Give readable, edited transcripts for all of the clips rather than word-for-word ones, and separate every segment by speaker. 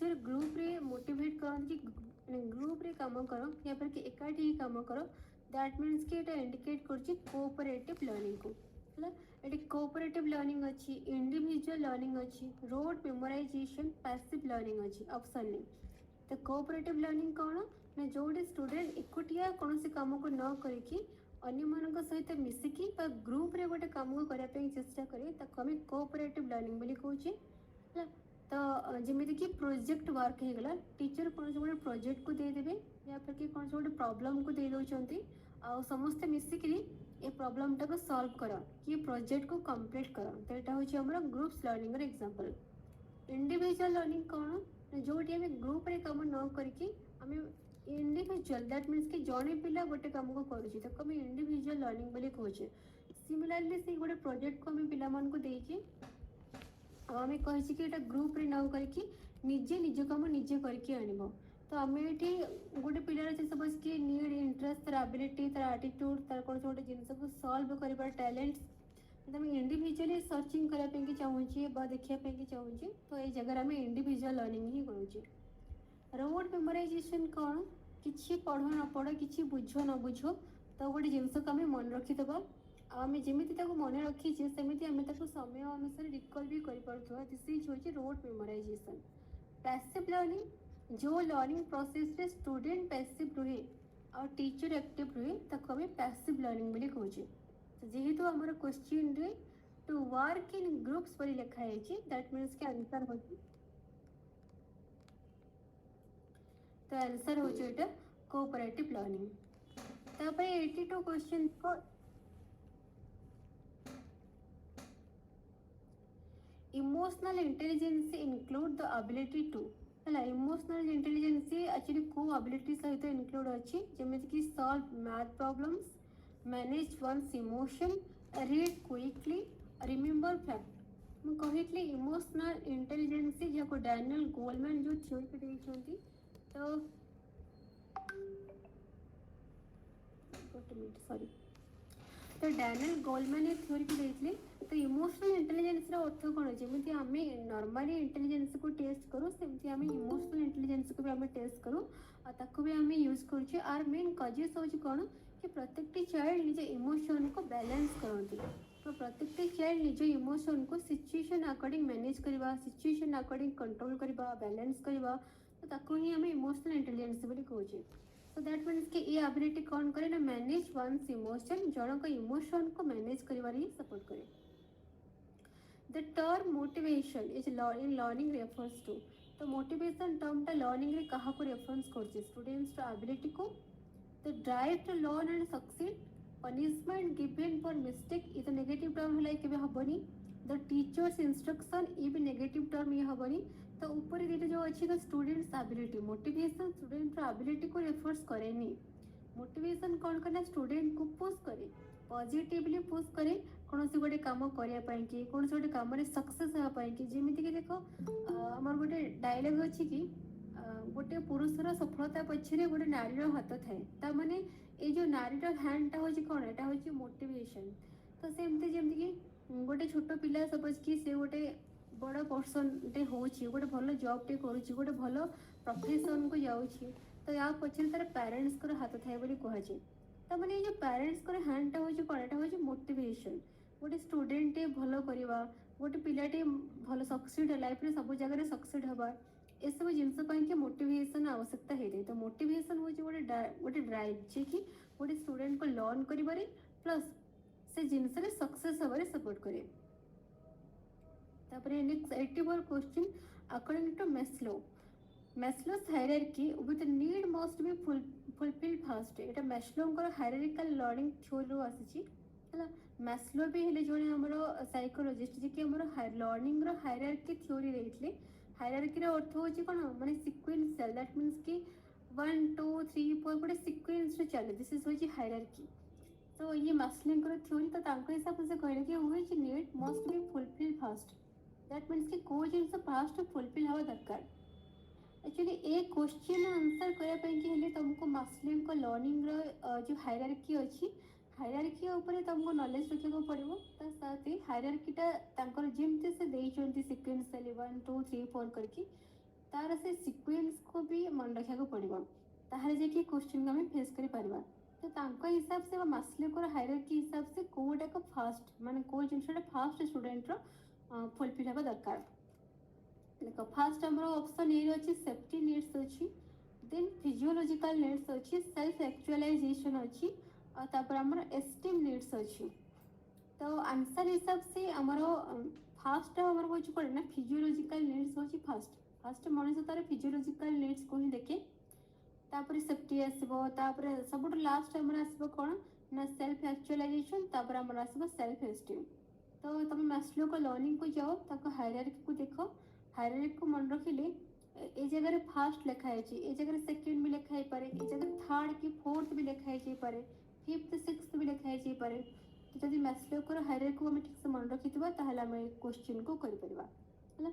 Speaker 1: Teacher group रे motivate करते कि ग्रुप रे काम करो या फिर कि एकाठी ही काम करो, दैट मीन्स कि एटा इंडिकेट करछि कोऑपरेटिव लर्निंग को हला। एटी कोऑपरेटिव लर्निंग अछि, इंडिविजुअल लर्निंग अछि, रोड मेमोराइजेशन, पैसिव लर्निंग अछि ऑप्शन ने। तो कोऑपरेटिव लर्निंग कौन ना जोटे स्टूडेंट एकुटिया कौन से काम को न करिकी अन्य मान सहित मिसिकी ग्रुप रे गोटे काम को करने चेष्टा करे ताको आम कोऑपरेटिव लर्निंग बोली कहूचे। तो जमीन कि प्रोजेक्ट वर्क हो गला, टीचर कौन से गोटे प्रोजेक्ट को देदेवे या फिर कि कौन से गोटे प्रॉब्लम को दे दौरान आ समस्ते मिसिकी ये प्रॉब्लम टाक सॉल्व कर कि प्रोजेक्ट को कंप्लीट कर, तो यहाँ हूँ आम groups learning example. Individual learning कौन जोटी आम ग्रुप रे काम न करके आम इंडिविजुअल, दैट मीन्स कि जड़े पिला गोटे काम को करुचे ताको आम इंडिविजुअल लर्निंग बोली कहूचे। सिमिलरली से गोटे प्रोजेक्ट को आम पिलामानकु देइके आम कही कि ग्रुप रे न करके निजे निज कम निजे करके आनब। तो आम ये गोटे पिलार सपोज कि नीड, इंटरेस्ट, तार एबिलिटी, तार एटीट्यूड, तार कौन गोटे जिनस को सॉल्व कर टैलेंट्स आम इंडिविजुअली सर्चिंग करने चाहूँगी देखापी चाहूँगी, तो ये जगह आम इंडिविजुअल लर्निंग ही करुचे। रोड मेमोराइजेशन कौन कि पढ़ न पढ़ कि बुझ न बुझ तो गोटे जिनस को आम मन रखीद आम जमी मन रखीचे सेमती आम समय अनुसार रिकल भी कर दिस इज हूँ रोड मेमोराइजेशन। पैसिव लर्निंग जो लर्निंग प्रोसेस रे स्टूडेंट पैसिव रुहे और टीचर एक्टिव रुहे ताको आम पैसिव लर्निंग बोली कहूचे। तो जेहेतु आमर क्वेश्चन रे टू वर्क इन ग्रुप्स पर लिखाई दैट मीन्स के आंसर हो, तो आंसर हो कोऑपरेटिव लर्निंग। तापर 82 क्वेश्चन को emotional intelligence include the ability to है। इमोशनल इंटेलिजेंस एक्चुअली को एबिलिटी सहित इंक्लूड अच्छी जमी कि solve math problems, manage one's emotion, read quickly, remember fact. मुझे कही इमोशनल इंटेलिजेंस जहाँ डैनियल गोलमैन जो थ्योरी देते तो सॉरी, तो डैनियल गोलमैन ये थ्योरी को देते। तो इमोशनल इंटेलिजेंस अर्थ कौन जमी आम नॉर्मली इंटेलिजेंस को टेस्ट करूँ सेमती आम इमोशनल इंटेलिजेंस को भी आम टेस्ट करूँ ताको भी आम यूज करुचे। आर मेन कजेस हूँ कौन कि प्रत्येक चाइल्ड निज इमोशन को बैलेंस करती। तो प्रत्येक चाइल्ड निज इमोशन को सिचुएशन अकॉर्डिंग मैनेज करवा, सिचुएशन अकॉर्डिंग कंट्रोल करवा, बैलेंस करवा, तो ताको ही आम इमोशनल इंटेलिजेंस बोली कहूचे। सो दैट मीन्स कि ये एबिलिटी कौन करे ना मैनेज वन्स इमोशन, जनक इमोशन को मैनेज करिवारे ही सपोर्ट करे। The term motivation is in learning refers to, तो मोटिवेशन टर्म टा लर्निंग रे कहा को रेफरेंस करछि स्टूडेंट्स रो एबिलिटी को। The drive to learn and succeed, punishment given for mistake ये तो नेगेटिव टर्म है केबे हबनी। द टीचर्स इंस्ट्रक्शन ये भी नेगेटिव टर्म ये हबनी। तो ऊपर दीटा जो अच्छी तो students ability, motivation student ability को रेफर्स करेनी। मोटिवेशन कौन करना स्टूडेंट को पुश करे, पॉजिटिवली पुश करे कौन से गोटे काम करने कि कौन से गोटे कम सक्सेस होगापाई कि जमीती कि देख आमर गोटे डायलॉग अच्छी कि गोटे पुरुषर सफलता पछरे गोटे नारीर हाथ थाए, ताने ये जो नारीर हैंडटा हूँ कौन एटा हूँ मोटिवेशन। तो सेमती जमी कि गोटे छोट पिला सपोज कि से गोटे बड़ पर्सन टे होची, गोटे भल जॉब टे करुची, गोटे भल प्रोफेशन को जाऊँगी, तो या पछरे तार पेरेंट्स हाथ थाए बोली कहुए। तमाने ये जो पेरेंट्स को हैंडटा हूँ कौन एटा हूँ मोटिवेशन। गोटे स्टूडेंट भल करवा, गोटे पिलाटे भल सक्सीड लाइफ में सब जगह सक्सीड हवा, ये सब जिनस मोटिवेशन आवश्यकता होता है। तो मोटिवेशन हूँ गोटे ड्राइव जे कि गोटे स्टूडेंट को लर्न करें प्लस से जिनस सक्सेस हबारे सपोर्ट करे। तापर next 81 question according to Maslow, Maslow's hierarchy with need must be fulfilled fast. एटा मैस्लोंकर हायरार्किकल लर्निंग थ्योरी रो आसीची है। मैस्लो भी हेले जने हमरो साइकोलॉजिस्ट जे कि हमरो लर्निंग रो हायरार्की थ्योरी देइतले। हायरार्की रो अर्थ होची कोन माने सीक्वेंशियल, दैट मींस कि 1 2 3 4 गोटे सीक्वेंस रे चले, दिस इज होची हायरार्की। तो ये मैस्लोंकर थ्योरी तो तांको हिसाब से कहले कि which need must be fulfilled fast, that means कि को जिनस फास्ट फुलफिल हवा दरकार। एक्चुअली ए क्वेश्चन आंसर करने तुमको मास्लिंग को लर्निंग जो हायरार्की अच्छी हायरार्की ऊपर तुमको नॉलेज रखा पड़ो। ता साथ ही हायरार्कीटा जमती से देइचंती सीक्वेंस 1 2 3 4 करके तार से सिक्वेन्स को भी मन रखा पड़ो ताहले जाकि क्वेश्चन को आम फेस कर तो तांको हिसाब से मास्लोकर हायरार्की हिसाब से कोटा को फास्ट माने को जिनटा फास्ट स्टूडेंट फुलफिल हवा दरकार देख फास्ट आम ऑप्शन ए अच्छी सेफ्टी नीड्स अच्छी देन फिजियोलॉजिकल नीड्स अच्छी सेल्फ एक्चुअलाइजेशन अच्छी तापर आमर एस्टीम नीड्स अच्छी तो आंसर हिसाब से आमर फास्ट आमर हो पड़े ना फिजियोलॉजिकल नीड्स हो फास्ट फास्ट मनुष्य तार फिजियोलॉजिकल नीड्स को ही देखे तापर सेफ्टी आसबो तापर सब लास्ट आमर आसबो कौन ना सेल्फ एक्चुअलाइजेशन तापर आमर आसबो सेल्फ एस्टीम तो तुम मास्लो को लर्निंग को जाओ ताको हायरार्की को देखो हायरार्की को मन रखिले ए जगह फास्ट लिखाई ए जगह सेकेंड भी लिखाई पारे ए जगह थर्ड कि फोर्थ भी लिखाई पारे फिफ्थ सिक्स्थ भी लिखाई पारे तो जब मास्लो को हायरार्की को हम ठीक से मन रखि ताहले हम क्वेश्चन को कर परबा हला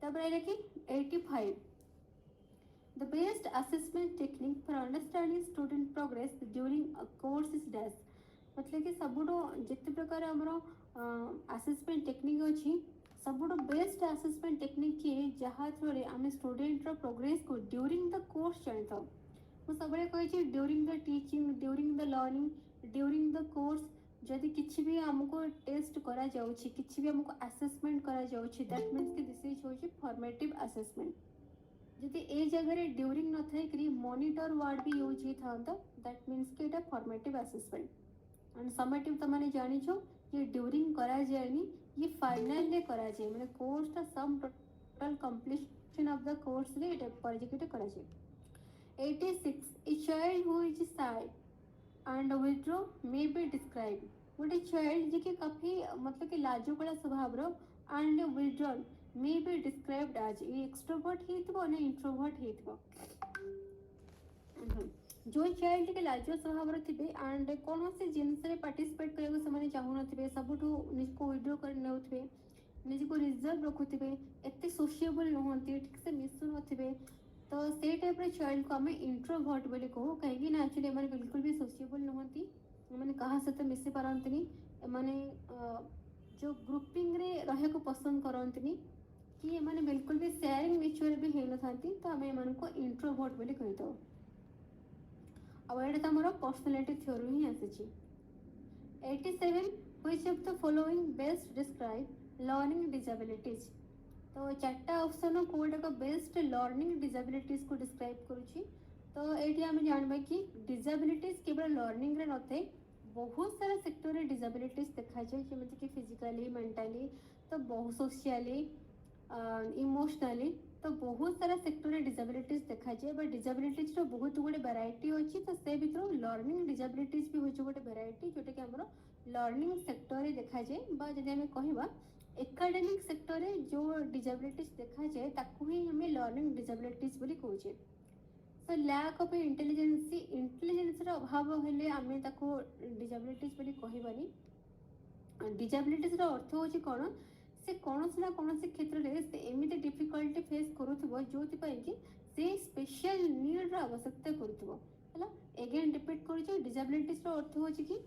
Speaker 1: तब देखि 85 The best assessment technique for understanding student progress during a course is dash मतलब कि सबुठो जिते प्रकार आमर असेसमेंट टेक्निक अच्छी सबुठो बेस्ट असेसमेंट टेक्निक किए जहाँ थ्रू आम स्टूडेंट प्रोग्रेस को ड्यूरिंग द कोर्स जानी था मुझे सब कही during the teaching during the learning during the course जदि किसी भी आमको टेस्ट करा जाउछि किसी भी आमको असेसमेंट करा जाउछि दैट मीन्स कि दिस इज होछि फॉर्मेटिव असेसमेंट जदि ए जगह ड्यूरिंग न थाई मॉनिटर वर्ड भी यूज ही था दैट मीन्स कि एटा फॉर्मेटिव असेसमेंट एंड समेटिव तो माने जानी छो ये ड्यूरिंग करा जाएनी ये फाइनल ले करा जाए माने कोर्स का sum total completion of the course ले एटा प्रोजेक्ट करा जाए 86 a child who is shy and withdraw may be describe गोटे चाइल्ड जे कि काफी मतलब कि लाजकुड़ा स्वभाव रो and withdrawal may be described as extrovert हेतबो ना इंट्रोवर्ट हेतबो जो चाइल्ड के लाजो स्वभाव थे एंड कौन से जिनस पार्टिसिपेट करने से चाहू थे सबुठ निजको विड्रो कर नौथे निजको रिजर्व रखुवे एत सोशिएबल नुहति ठीक से मिसु नथिबे तो से टाइप चाइल्ड को आम इंट्रोवर्ट बोली कहू कहीं एक्चुअली एम बिल्कुल भी सोशिएबल नुहति मैंने क्या सहित मिसी पारती एमाने जो ग्रुपिंग रे रहे को पसंद करती कि एमाने बिल्कुल भी शेयरिंग नेचर भी हो न तो आम एम को इंट्रोवर्ट बोली कही था तो आमर पर्सनालिटी थ्योरी ही आसी 87 which of the following best describe learning disabilities तो चार्टा ऑप्शन कोटा का बेस्ट लर्निंग डिसेबिलिटीज को डिस्क्राइब करुच्ची तो ये आम जानवा कि डिसेबिलिटीज केवल लर्निंग रे नथे बहुत सारा सेक्टर रे डिसेबिलिटीज देखा जाए जमीन कि फिजिकली मेंटली तो बहुत सोशियली इमोशनली तो बहुत सारा सेक्टर रे डिसेबिलिटीज देखा जाए बट डिसेबिलिटीज रो बहुत गुड़े वेराइटी अच्छी तो से भर लर्निंग डिसेबिलिटीज भी होची गोटे वेराइटी जोटा कि आमर लर्निंग सेक्टर रे देखा जाए बा जदि आम कहबा एकाडेमिक सेक्टर रे जो डिसेबिलिटीज देखा जाए ताकू ही हमें लर्निंग डिसेबिलिटीज बोली कहूचे सो लैक ऑफ इंटेलिजेंस रो अभाव हेले आमे ताकू डिसेबिलिटीज बोली कहबानी डिसेबिलिटीज रो अर्थ होची कोन से कौन ना कौन से क्षेत्र में एमती डिफिकल्टी फेस करुव जो कि से स्पेशल नीड आवश्यकता करुवा एगेन रिपीट कर डिसेबिलिटीज अर्थ हो कि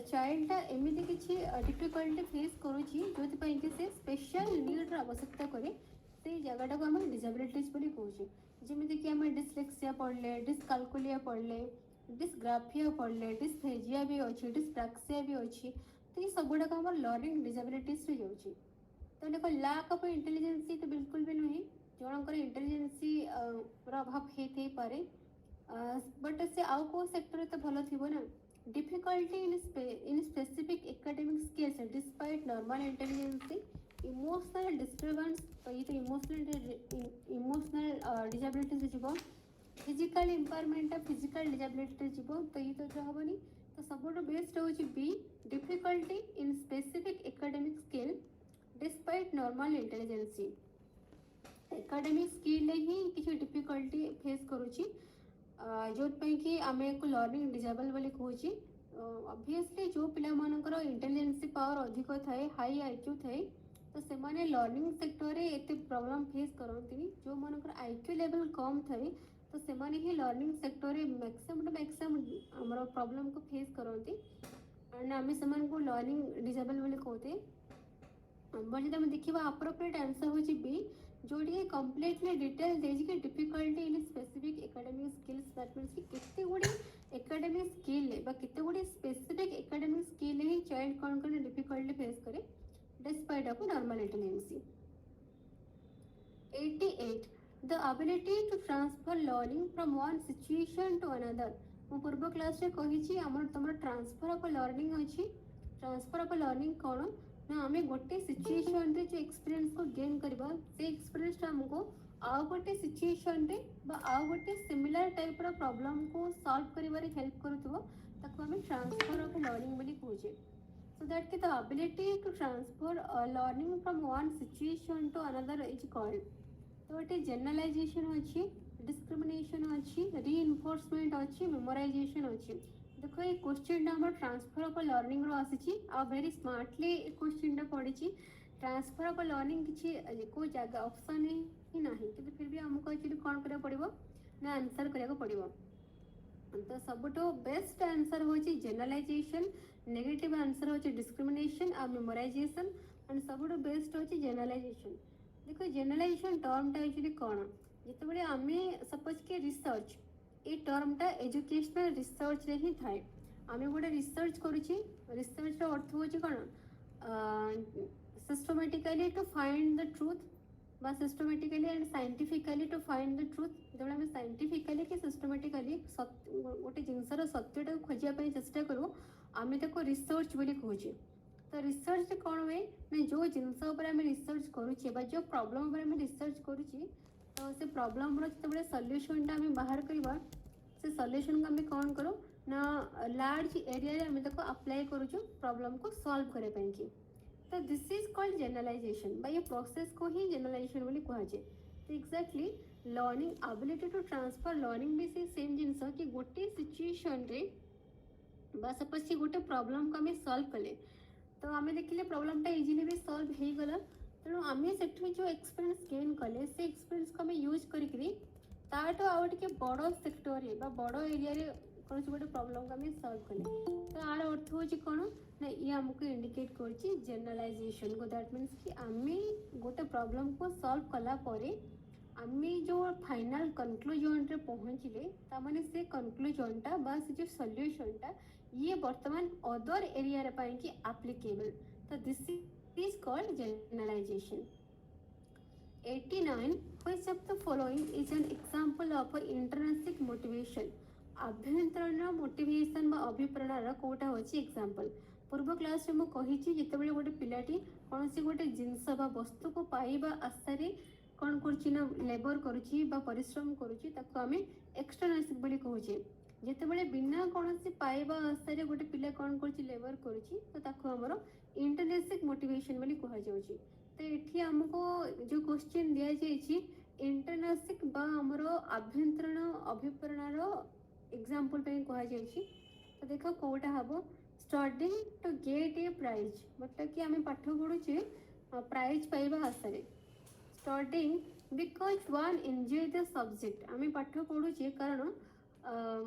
Speaker 1: चाइल्डटा एमती किसी डिफिकल्टी फेस करुच्ची जो से स्पेशल नीड आवश्यकता करे से जगटा को आम डिसेबिलिटीज बोली कहूँ जमीती कि आम डिस्लेक्सिया पढ़ले डिसकाल्कुलिया पढ़ले डिसग्राफिया पढ़ले डिसफेजिया भी अच्छी डिसप्राक्सिया भी अच्छी तो ये सब गुड़ाक आम लर्निंग डिसेबिलिटीज रे जाऊँगी तो देखो लैक ऑफ इंटेलिजेंसी तो बिल्कुल भी नुहे जनकर इंटेलिजेंसी अभाव होते पारे बट से आउ को सेक्टर तो भल थी ना difficulty in specific academic skills despite normal intelligency emotional disturbance तो ये तो इमोशनल डिसेबिलिटी जीव फिजिकल इम्पायरमेंट फिजिकल डिसेबिलिटी जीव तो ये तो हेनी तो सब बेस्ट हूँ B difficulty in specific academic skill despite normal intelligency academic skill ही किसी डिफिकल्टी फेस करुच्ची जो कि आम एक लर्निंग डिसेबल बोली कहूँ ऑब्वियसली जो पिला इंटेलिजेंसी पावर अधिक थाए हाई आईक्यू थाए तो से लर्निंग सेक्टर रे एते प्रॉब्लम फेस करती जो मनकर आईक्यू लेवल कम थाए तो से ही लर्निंग सेक्टर रे मैक्सिमम आमर प्रॉब्लम को फेस करती एंड आम से लर्निंग डिसेबल बोली कहते बट जब देखा अप्रोप्रिएट आंसर हूँ बी जोटी कम्प्लीटली डिटेल देगी difficulty in specific academic skills that means कि केते गुडी एकेडमिक स्किल केते गुडी स्पेसिफिक एकेडमिक स्किल ही चाइल्ड कौन कर डिफिकल्टी फेस करे despite of normal intelligence 88 the ability to transfer learning from one situation to another मु पूर्व क्लास रे कहिछि हमर तमर ट्रांसफर ऑफ लर्निंग अछि ट्रांसफर ऑफ लर्निंग कोन ना आमे गोटे सिचुएशन रे जो एक्सपीरियंस को गेन करबा से एक्सपीरियंस हमको आ गोटे सिचुएशन रे बा आ गोटे सिमिलर टाइप रो प्रॉब्लम को सॉल्व करिवारे हेल्प करथबो ताको हमें ट्रांसफर ऑफ लर्निंग बोली कहूजे so that the ability to transfer learning from one situation to another is called तो गोटे जनरलाइजेशन अच्छी डिस्क्रिमिनेशन अच्छी रीइनफोर्समेंट अच्छी मेमोराइजेशन अच्छी देखो ये क्वेश्चन आम ट्रांसफर ऑफ लर्निंग आसी आ वेरी स्मार्टली क्वेश्चन पड़ी ट्रांसफर ऑफ लर्निंग किसी को जगह ऑप्शन ही ना कि फिर भी आमको एक्चुअली कौन करा पड़ो ना आंसर करा पड़ो तो सबुठ बेस्ट आंसर हूँ जनरलाइजेशन नेगेटिव आंसर हूँ डिस्क्रिमिनेशन आ मेमोराइजेशन एंड सबुठ बेस्ट हूँ जनरलाइजेशन देखो जनरलाइजेशन टर्मटा एक्चुअली कौन जिते आम सपोज के रिसर्च ये टर्मटा एजुकेशनल रिसर्च रे ही थाए आम गोटे रिसर्च करुच्ची रिसर्च अर्थ हूँ कौन systematically to find the truth बा systematically and scientifically to find the truth जो आम साइंटिफिकली कि सिस्टमेटिकली गोटे जिनसर सत्यटा खोजापी चेष्टा करूँ आम ताको रिसर्च बोली कहूँ तो रिसर्च कौन हुए ना जो जिनस आम रिसर्च करुचे जो प्रॉब्लम आम रिसर्च करुचे तो से प्रॉब्लम जो सल्यूशनटा आम बाहर करवा से सल्यूशन को आम कौन करूँ ना लार्ज एरिया आम ताको अप्लाई करुचु प्रॉब्लम को सॉल्व करने की तो दिस इज कॉल्ड जनरलाइजेशन बा ये प्रोसेस को ही जनरलाइजेशन बोली कहुए तो exactly learning ability to transfer learning भी से सेम जिनस कि गोटे सिचुएशन रे बा सपोज कि गोटे प्रॉब्लम को आम सॉल्व कले तो आम देखिले प्रॉब्लमटा इजिली भी सॉल्व हो गला तेणु आम से जो एक्सपीरियंस गेन कले से एक्सपीरियंस को आम यूज करी ताठू आउ टे बड़ सेक्टर बड़ एरिया कौन गोटे प्रॉब्लम को आम सॉल्व कले तो आर अर्थ हूँ कौन ना ये आमको इंडिकेट कर जनरलाइजेशन को दैट मीन्स कि आम गोटे प्रॉब्लम को सॉल्व कला परे आम जो फाइनल कनक्लूजन रे पहुँचले तामाने से कनक्लूजनटा बा से जो सॉल्यूशनटा ये वर्तमान अदर एरिया रे पाई कि एप्लीकेबल तो this is called generalisation 89 which of the following is an example of a intrinsic motivation आभ्यंतरण मोटिवेशन बा अभिप्रेरणा कोटा होची एग्जांपल पूर्व क्लास रे मु कहिची जेतेबेले गोटे पिलाटी कोनसी गोटे जिंस बा वस्तु को पाइबा आशारे कौन करुच्ची ना लेबर करुच्ची बा परिश्रम करुच्ची ताको आमे एक्सटर्नालिस्टिक बोली कहूचे जेतेबेले बिना कोनसी पाइबा आशारे गोटे पिला कौन करुच्ची लेबर करुच्ची तो ताको हमरो इंटरनेसिक मोटिवेशन बोली कहा जाउची तो एठी हमको जो क्वेश्चन दिया जाइछि इंटरनेसिक बा हमरो आभ्यंतरण अभिप्रेरणारो एग्जांपल पे कहा जाइछि तो देखो कोटा हबो studying to get a prize मतलब कि आम पाठ पढ़ुचे प्राइज पाइबा आशारे studying because one enjoy the subject आम पाठ पढ़ुचे कारण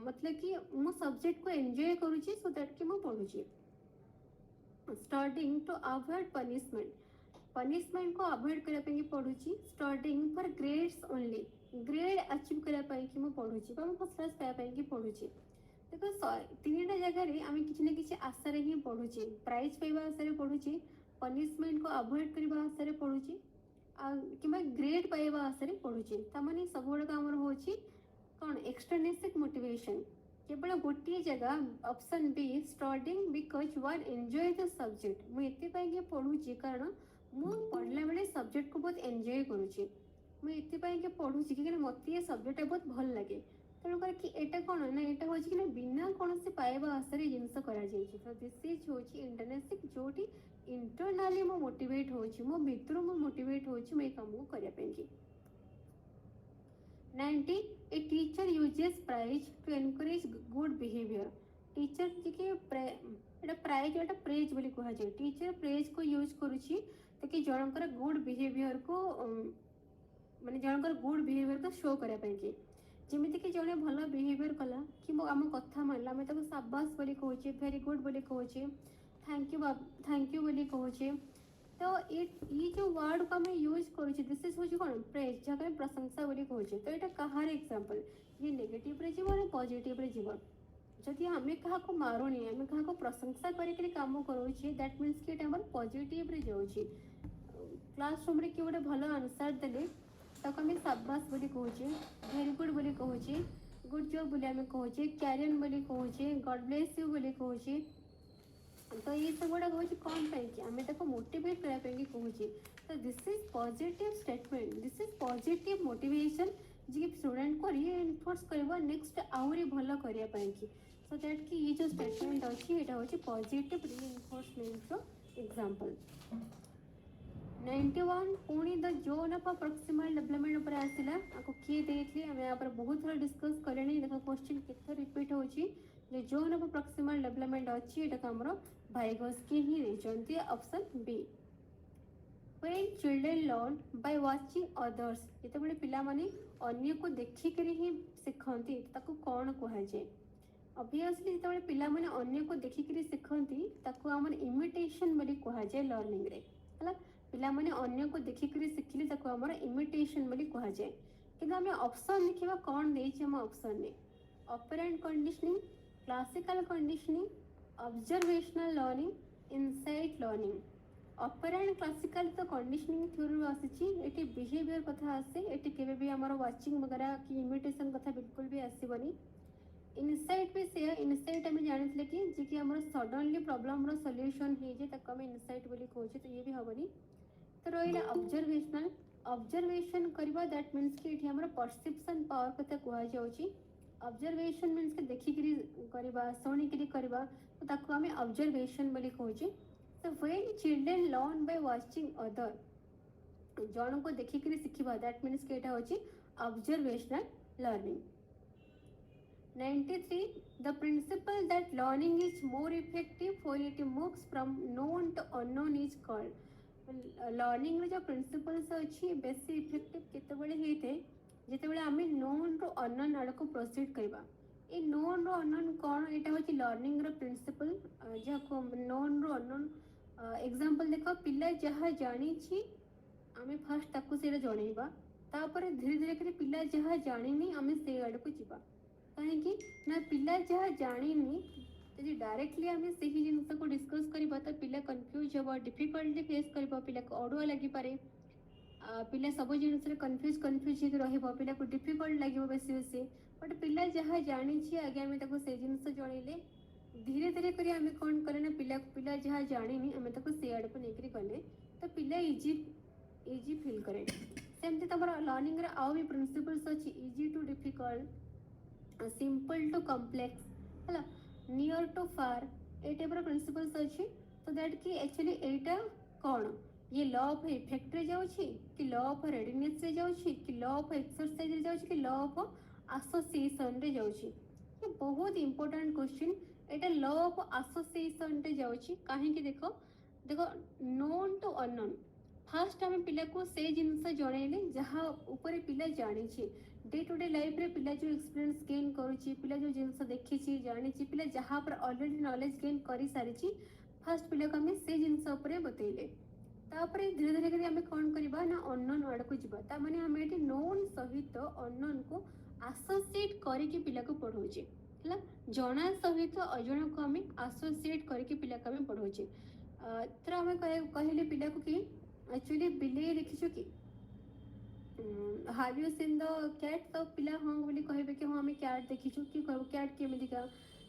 Speaker 1: मतलब कि मो सब्जेक्ट को एंजॉय करुच्ची सो दैट कि मो पढ़ुची स्टडीिंग टू अवॉइड पनिशमेंट को अवॉइड करने पढ़ुची studying for grades only grade achieve करने कि पढ़ुची फर्स्ट क्लास पाइबापी पढ़ुची देखो तीन जगह आम कि किसी आशा ही पढ़ुचे प्राइज पाइबा आशा पढ़ुचे पनिशमेंट को अवॉइड करने आशा पढ़ुचे कि ग्रेड पाइबा आशा पढ़ुचे ताने सब गुड़ाक आमर हूँ कौन एक्सटर्नेसिक मोटिवेशन केवल गोटे जगह option B studying because one enjoy the subject मुझे पढ़ुची कारण मु पढ़ला बेले सब्जेक्ट को बहुत एंजॉय करुच्ची मुझे पढ़ुची कि मत ये सब्जेक्ट बहुत भल लगे तेणुकर कि एटा कौन ना यहाँ हूँ कि बिना कौन से पाइबा आशारे जिनस कर तो दिस इज हूँ इंटरनेसिक जोटी इंटरनाली मो मोटिवेट होची मो भितर मो मोटिवेट होची मैं काम को करने 90 a teacher uses praise to encourage good behaviour teacher जी प्राइज एटा प्रेज बोली कहा जाए टीचर प्रेज को यूज करुच्ची ताकि जनकर गुड बिहेवियर को माने जनकर गुड बिहेवियर को शो करने की जमीती कि जड़े भल बिहेवियर कला कि आम कथा मानला आम ताको शाबाश बोली कहूचे वेरी गुड बोली कहूचे थैंक यू बोली कहूचे तो ये जो वर्ड को आम यूज करुचे दिस इज हूँ कौन प्रेज जहाँ प्रशंसा बोली कहूचे तो यहाँ कहार एग्जांपल ये नेगेटिव रे जीव ना पॉजिटिव रे जीव जदि आम क्या मारुनी आम क्या प्रशंसा करके कम करोचे दैट मीन्स कि आम पॉजिटिव रे जाऊँगी क्लासरूम रे किए गोटे भल आंसर देले ताको आम शाबाश बोली कहूचे वेरी गुड बोली कहूचे गुड जॉब बोली आम कहूचे कैरियन बोली कहूचे गॉड ब्लेस यू बोली कहूचे तो ये सब गुड़ा हूँ कौन कि आम ताको मोटिवेट करने कहूचे तो this is positive statement this is positive motivation जी स्टूडेंट को रिइनफोर्स कर नेक्स्ट आहरी भल करने सो दैट कि ये जो स्टेटमेंट अच्छी यहाँ हूँ पॉजिटिव रिइनफोर्समेंट एग्जांपल 91 पुणी the zone of proximal development ऊपर आसिला आपको किए देथले हम यहाँ पर बहुत थोड़ा डिस्कस करेनी देखो क्वेश्चन कितना रिपीट होची जो जोन ऑफ प्रॉक्सिमल डेवलपमेंट अच्छी एटा हमरो भाइगोस्की ही देचंती option B when children learn by watching others जेते बड़े पिला माने अन्य को देखि करी ही सिखंती ताको कोन कहा जाय ऑब्वियसली जेते बड़े पिला माने अन्य को देखि करी सिखंती ताको हमर इमिटेशन बोली कहा जाय लर्निंग रे हला पिला माने अन्य को देखि करी सिखिले ताको हमर इमिटेशन बोली कहा जाय किंतु हमें ऑप्शन लिखिबा कोन देछि हम ऑप्शन ने operant conditioning classical conditioning observational learning insight learning operant classical तो कंडीशनिंग थ्योरी आसी एटी बिहेवियर कथा आसे एटी केबे भी हमर वाचिंग वगैरह की इमिटेशन कथा बिल्कुल भी आसीबनी इनसाइट भी से इनसाइट हम जानथले कि जे कि हमर सडनली प्रॉब्लम रो सॉल्यूशन हे जे तक हम इनसाइट बोली कहूचे तो ये भी हबनी तो रहिला ऑब्जर्वेशनल ऑब्जर्वेशन करबा दैट मींस कि एठी हमर परसेप्शन पावर कथा कहै जाउची ऑब्जर्वेशन मींस कि देखि करी करबा सुनी करी करबा तो ताको हम ऑब्जर्वेशन बोली कहूचे so when children learn by watching other जन को देखि करी सिखिबा दैट मींस कि एटा होची observational learning 93 the principle that learning is more effective when it moves from known to unknown is called learning रे जो प्रिंसिपल्स अछि बेसी इफेक्टिव केतेबेले हेते जेतेबेले आमे नोन रो अननोन आड़ को प्रोसीड करबा ए नोन रो अननोन कोन एटा होची लर्निंग रो प्रिंसिपल जाको नोन रो अननोन एग्जांपल देखो पिला जहा जानी छी आमे फर्स्ट ताको सेरा जणैबा तापर धीरे धीरे करे पिला जहा जानिनी आमे से आड़ को जिबा काहे कि ना पिला जहा जानिनी यदि डायरेक्टली आमे सही जिनस को डिस्कस करबा त पिला कंफ्यूज होबा डिफिकल्टी फेस करबा पिला को अडुआ लागि पारे पिला सब जिनस रे कंफ्यूज ही रहबा पिला को डिफिकल्ट लागिबो बेसी बेसी बट पिला जहा जानी छी आगे आमे ताको से जिनस जणैले धीरे धीरे करी आमे कोन करे ना पिला जहा जानिनी आमे ताको से आड़ को नेकरी गले तो पिला इजी फील करे सेमते तमरा लर्निंग रे आउ भी प्रिंसिपल्स अछि easy to difficult simple to complex हला near to far a type रो प्रिंसिपल्स अछि तो दैट कि एक्चुअली एटा कोन ये लॉ ऑफ इफेक्ट रे जाउछि कि लॉ ऑफ रेडिनेस रे जाउछि कि लॉ ऑफ एक्सरसाइज रे जाउछि कि लॉ ऑफ एसोसिएशन रे जाउछि ये बहुत important question Etah law of association रे जाउछि काहे कि देखो नोन टू अननोन फास्ट आम पिला को से जिनस जणैले जहाँ ऊपर पिला जानी डे टू डे लाइफ रे पिला जो एक्सपीरियंस गेन करूची पिला जो जिनस देखी जानी पिला जहाँ पर ऑलरेडी नॉलेज गेन करी सारी फास्ट पिला को आम से जिनस ऊपर बतैले तापर धीरे धीरे करी आम कौन करबा ना अननोन आड़ को जिबा ता माने हम एटी नोन सहित अननोन को एसोसिएट करके पिला को पढ़ौचे हला जणा सहित अजणा को आम एसोसिएट करके पिला को आम पढ़ौचे तर आम कहले पिला को कि एक्चुअली बिले देखिछु कि have you seen the cat तो पिला हां बोली कहबे कि हां हम कैट देखिछु कि कहबो कैट केमिति का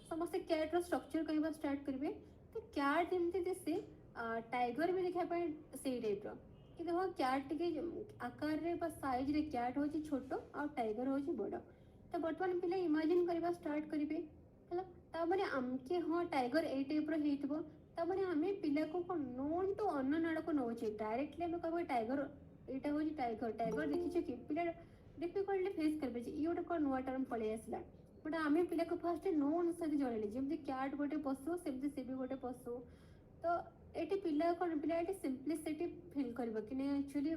Speaker 1: समस्त कैट रो स्ट्रक्चर कहबा स्टार्ट करबे तो कैट जेमति दिसे टाइगर भी देखा पाए सेही टाइप रो कि देखो कैट के आकार रे बा साइज रे कैट होची छोटो और टाइगर होची बड़ तो वर्तमान पिला इमेजिन करबा स्टार्ट करबे हला ता माने हमके हां टाइगर ए टाइप रो हेतबो तबने हमें पिला को नोन टू अननोन आड़ को नौचे डायरेक्टली हमें कहबो टाइगर एटा होची टाइगर देखिछ कि पिला डिफिकल्टली फेस करबे जे योटा को नुवा टर्म पळे आसला बट हमें पिला को फर्स्ट नोन सदी जणले जेमति कैट गोटे पशु सेमति से भी गोटे पशु तो एटी पिला को पिला एटी सिंपलिसिटी फील करबो कि ने एक्चुअली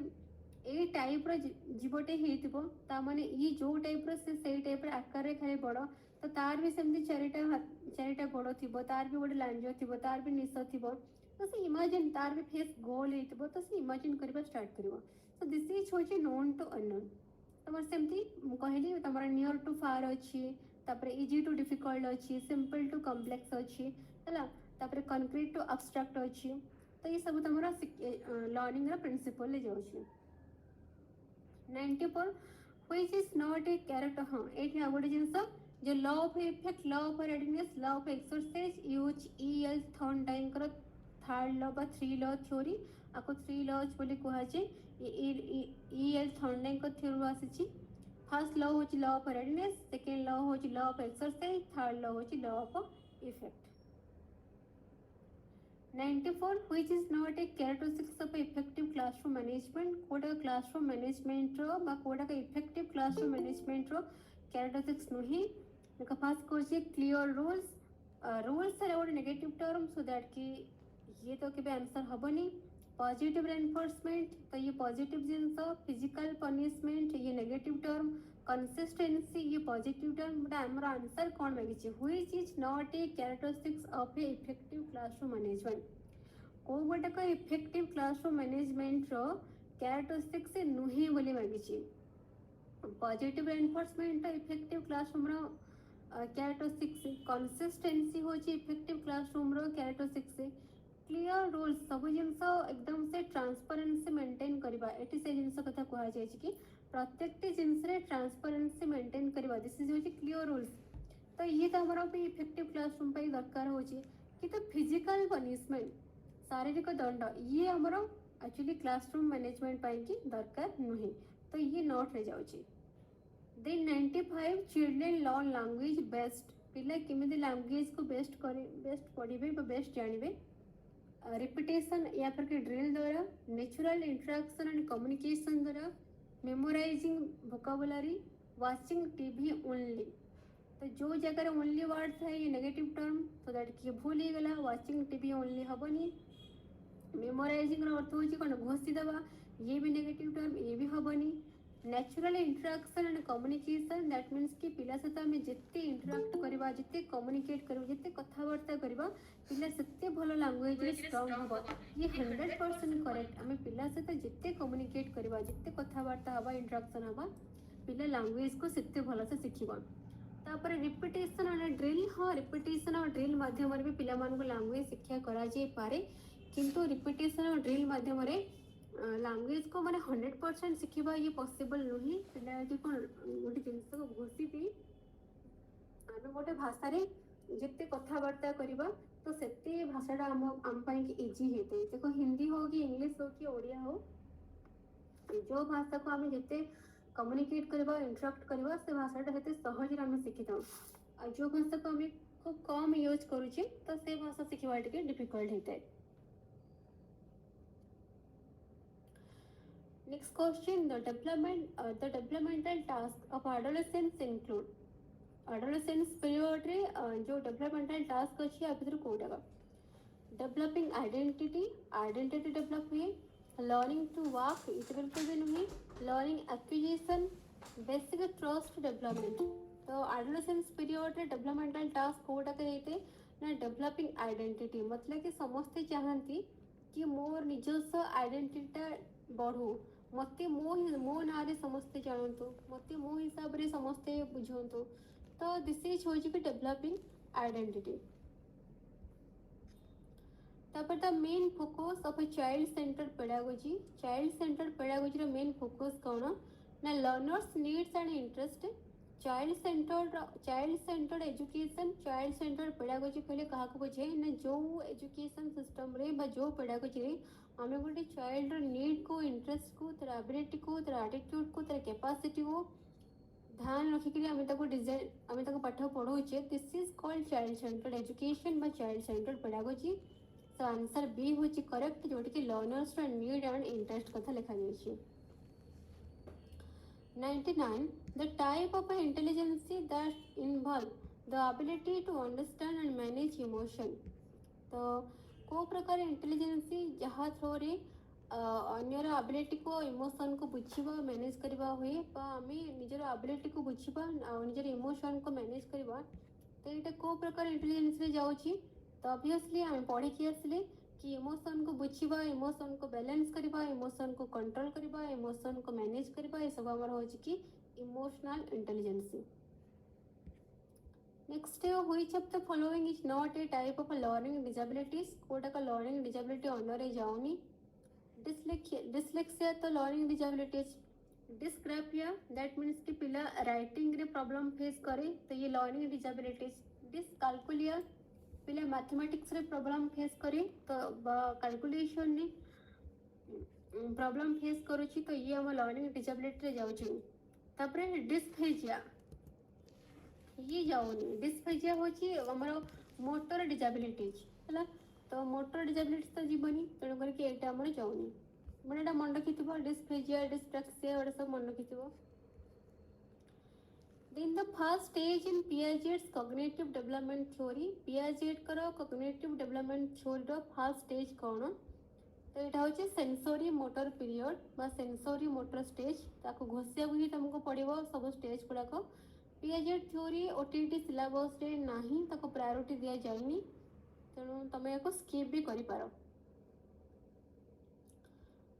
Speaker 1: ए टाइप रो जीवटे हेतिबो ता माने ई जो टाइप रो से टाइप रो आकार रे खाली बड़ तो तार भी सेमती चारिटा गोड़ थी तार भी गोटे लांज थी तार भी निश थी तो तो से इमेजिन तार भी फेस गोल हेतिबो तो से इमेजिन करबा स्टार्ट करबो सो दिस इज होची नोन टू अननोन तमर सेमती कहली तमर नियर टू फार अछि तापर इजी टू डिफिकल्ट अछि सिंपल टू कॉम्प्लेक्स अछि हला तापर कंक्रीट टू अब्स्ट्रैक्ट अछि तो ये सब तमरा लर्निंग रा प्रिंसिपल ले जाउ छी 94 which is not a character हां एठी आ गोटे जिंस जो law of effect law of readiness law of exercise use E L Thorndike रो थर्ड लॉ बा थ्री लॉ थ्योरी आको थ्री लॉज बोली कहा जे ईएल थॉर्नडाइक थ्योरी आसी फर्स्ट लॉ होची law of readiness second law होची law of exercise third law होची law of effect 94 which is not a characteristics of effective classroom management कोडा classroom management रो बा कोडा का effective classroom management रो characteristics नुही नका पास Kochi clear rules rules are और negative term so that कि ये तो के आंसर हबनी पॉजिटिव रेनफोर्समेंट तो ये पॉजिटिव जिंस फिजिकल पनिशमेंट ये नेगेटिव टर्म कंसिस्टेंसी ये पॉजिटिव टर्म बट हमर आंसर कोन मागिछि which is not a characteristics of a effective classroom management को गोटे का इफेक्टिव क्लासरूम मैनेजमेंट रो कैरेक्टरिस्टिक्स से नुही बोली मागिछि पॉजिटिव रेनफोर्समेंट इफेक्टिव क्लासरूम रो कैरेक्टरिस्टिक्स कंसिस्टेंसी होची इफेक्टिव क्लासरूम रो कैरेक्टरिस्टिक्स से क्लियर रूल्स सब जिनस एकदम से ट्रांसपेरेंसी मेंटेन करबा एटी से जिनस कथा कहा जाय कि प्रत्येक जिनस रे ट्रांसपेरेंसी मेंटेन करबा दिस इज होची क्लियर रूल्स तो ये तो हमरा पे इफेक्टिव क्लासरूम पे दरकार होची कि तो फिजिकल पनिशमेंट शारीरिक दंड ये हमरा एक्चुअली क्लासरूम मैनेजमेंट पाई की दरकार नहीं तो ये नोट रे जाउची then 95 children learn language best पिला केमिति लैंग्वेज को बेस्ट करे बेस्ट पढ़िबे बेस्ट जानिबे रिपीटेशन या फिर के ड्रिल द्वारा नेचुरल इंटरेक्शन एंड कम्युनिकेशन द्वारा memorising vocabulary watching TV only तो जो जगह ओनली वर्ड है ये नेगेटिव टर्म तो दैट कि भूल ही गला वाचिंग टीवी ओनली हबनी मेमोराइजिंग रो अर्थ होची कोन घोषि दबा ये भी नेगेटिव टर्म ये भी हबनी natural interaction and communication that means कि पिला सहित आम जिते इंटराक्ट करवा जिते कम्युनिकेट करवा जिते कथबार्ता करवा पिला सेते भलो लैंग्वेज रे स्ट्रांग हबो ये 100% करेक्ट आम पिला सहित जिते कम्युनिकेट करवा जिते कथबार्ता हबा इंटरेक्शन हबा पिला लैंग्वेज को सेते भलो से सिखिबा तापर रिपीटेशन एंड ड्रिल हाँ रिपीटेशन और ड्रिल माध्यम रे भी पिला मान को लैंग्वेज शिक्षा करा जे पारे किंतु रिपीटेशन और ड्रिल माध्यम रे लैंग्वेज को माने 100% शिखिबा ये पॉसिबल नहीं पिला यदि कोन गोटे जिंस को घोषि दी आमे गोटे भाषा रे जिते कथबार्ता करबा तो सेते भाषाटा आम पाई कि इजी हेते देखो हिंदी हो कि इंग्लिश हो कि ओडिया हो जो भाषा को आमे जिते कम्युनिकेट करबा इंटरेक्ट करबा से भाषाटा हेते सहज रे आमे शिखिता आ जो भाषा को आमे खूब कम यूज करूचे तो से भाषा शिखिबा टिके डिफिकल्ट हेते Next question, the developmental task of adolescents include adolescence period रे जो developmental task अछि आ भितर कोडा developing identity develop हुए learning to walk it बिल्कुल भी नहीं learning acquisition basic trust development तो adolescence period रे developmental task कोडा कहते ना developing identity मतलब कि समस्ते चाहती कि मोर निजस्व आइडेंटिटी बढ़ू मते मो ना रे समस्ते जानतु मते मो हिसाब रे समस्ते बुझंतु तो दिस इज होजी कि डेवलपिंग आइडेंटिटी तापर the main focus of a child centred pedagogy रो मेन फोकस कोन ना learners needs and interest child centred education child centred pedagogy कहले कहा को बुझे ना जो एजुकेशन सिस्टम रे बा जो पेडागोजी रे आमे गोटे चाइल्ड नीड को इंटरेस्ट को तर एबिलिटी को तर एटीट्यूड को तर कैपेसिटी को ध्यान रखिक आमे ताको डिजाइन आमे ताको पाठ पढ़ौचे this is called child centred education बा child centred pedagogy so answer B होची करेक्ट जोटी कि लर्नर्स रो नीड एंड इंटरेस्ट कथा लिखा जायछि 99 the type of intelligence that involve the ability to understand and manage emotion तो को प्रकार इंटेलिजेंसी जहाँ थ्रो रे अन्यर एबिलिटी को इमोशन को बुझिबा मैनेज करबा हुए बा आमे निजर एबिलिटी को बुझिबा निजर इमोशन को मैनेज करबा तो एटा को प्रकार इंटेलिजेंस रे जाउची तो ऑब्वियसली आमे पढ़ी कि आसले कि इमोशन को बुझा, इमोशन को बैलेंस करवा, इमोशन को कंट्रोल करवा, इमोशन को मैनेज करवा, ये सब आमर हो कि emotional intelligence. Next which of the following is not a type of learning disabilities, कोटा का लर्निंग डिसेबिलिटी अंडर जाऊनी। डिसलेक्सिया तो learning disabilities. Dysgraphia that means कि पिला राइटिंग रे प्रॉब्लम फेस करे तो ये लर्निंग डिसेबिलिटीज। डिसकालकुलिया पिला मैथमेटिक्स रे प्रॉब्लम फेस करे तो कैलकुलेशन रे प्रॉब्लम फेस करुची तो ये हम लर्निंग डिसेबिलिटी रे जाउची। तापरे डिस्फेजिया ये जाऊनी। डिस्फेजिया होची हमरो मोटर डिसेबिलिटीज हैला, तो मोटर डिसेबिलिटीज तो जीवनी, तेणु करके एटा हमर जाऊनी। मैंने एटा मन रखिथिबो, डिस्फेजिया डिस्प्रैक्सिया एटा सब मन रखिथिबो। Then the first stage in Piaget's cognitive development theory, Piaget करो cognitive development theory रो first stage कौन? तो यहाँ होची सेंसोरी मोटर पीरियड बा सेंसोरी मोटर स्टेज, ताको घोषिया ही तुमको पड़िबो सब स्टेज गुड़ाक। पियाजेट थ्योरी ओटीटी सिलेबस रे नाही, ताको प्रायोरिटी दिया जाइनी, तेणु तुम या स्किप भी करि पारो।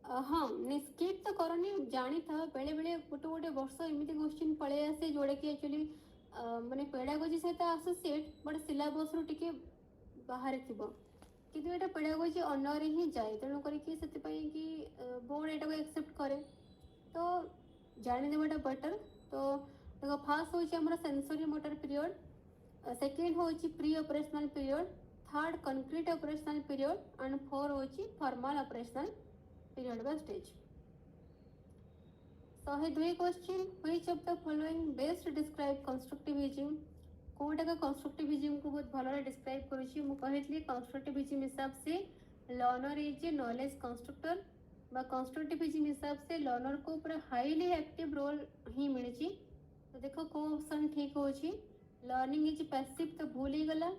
Speaker 1: हाँ नहीं स्किप तो करनी, जानी था बेले बेले गोटे गोटे वर्ष एमती क्वेश्चन पलि आसे जोड़ा कि एक्चुअली माने पेडागोजी सहित आसोसिएट बट सिलेबस रु टिके बाहर थी, किंतु एटा पेडागोजी अंडर ही जाए, तेणु करके कि बोर्ड एटा को एक्सेप्ट करे तो जानीदेवाटा बेटर। तो देखो फास्ट होची हमर सेंसरी मोटर पीरियड, सेकेंड होची pre operational period, third concrete operational period and four होची फॉर्मल ऑपरेशनल पीरियड बा stage. 102 question, which of the following best describe constructivism, कोटा का कंस्ट्रक्टिविज्म को बहुत भल डिस्क्राइब करुची। मु कहली कंस्ट्रक्टिविज्म हिसाब से learner is a knowledge constructor बा कंस्ट्रक्टिविज्म हिसाब से लर्नर को पूरा हाईली एक्टिव रोल ही मिली। तो देखो को ऑप्शन ठीक होची, लर्निंग इज पैसिव तो भूल ही गला,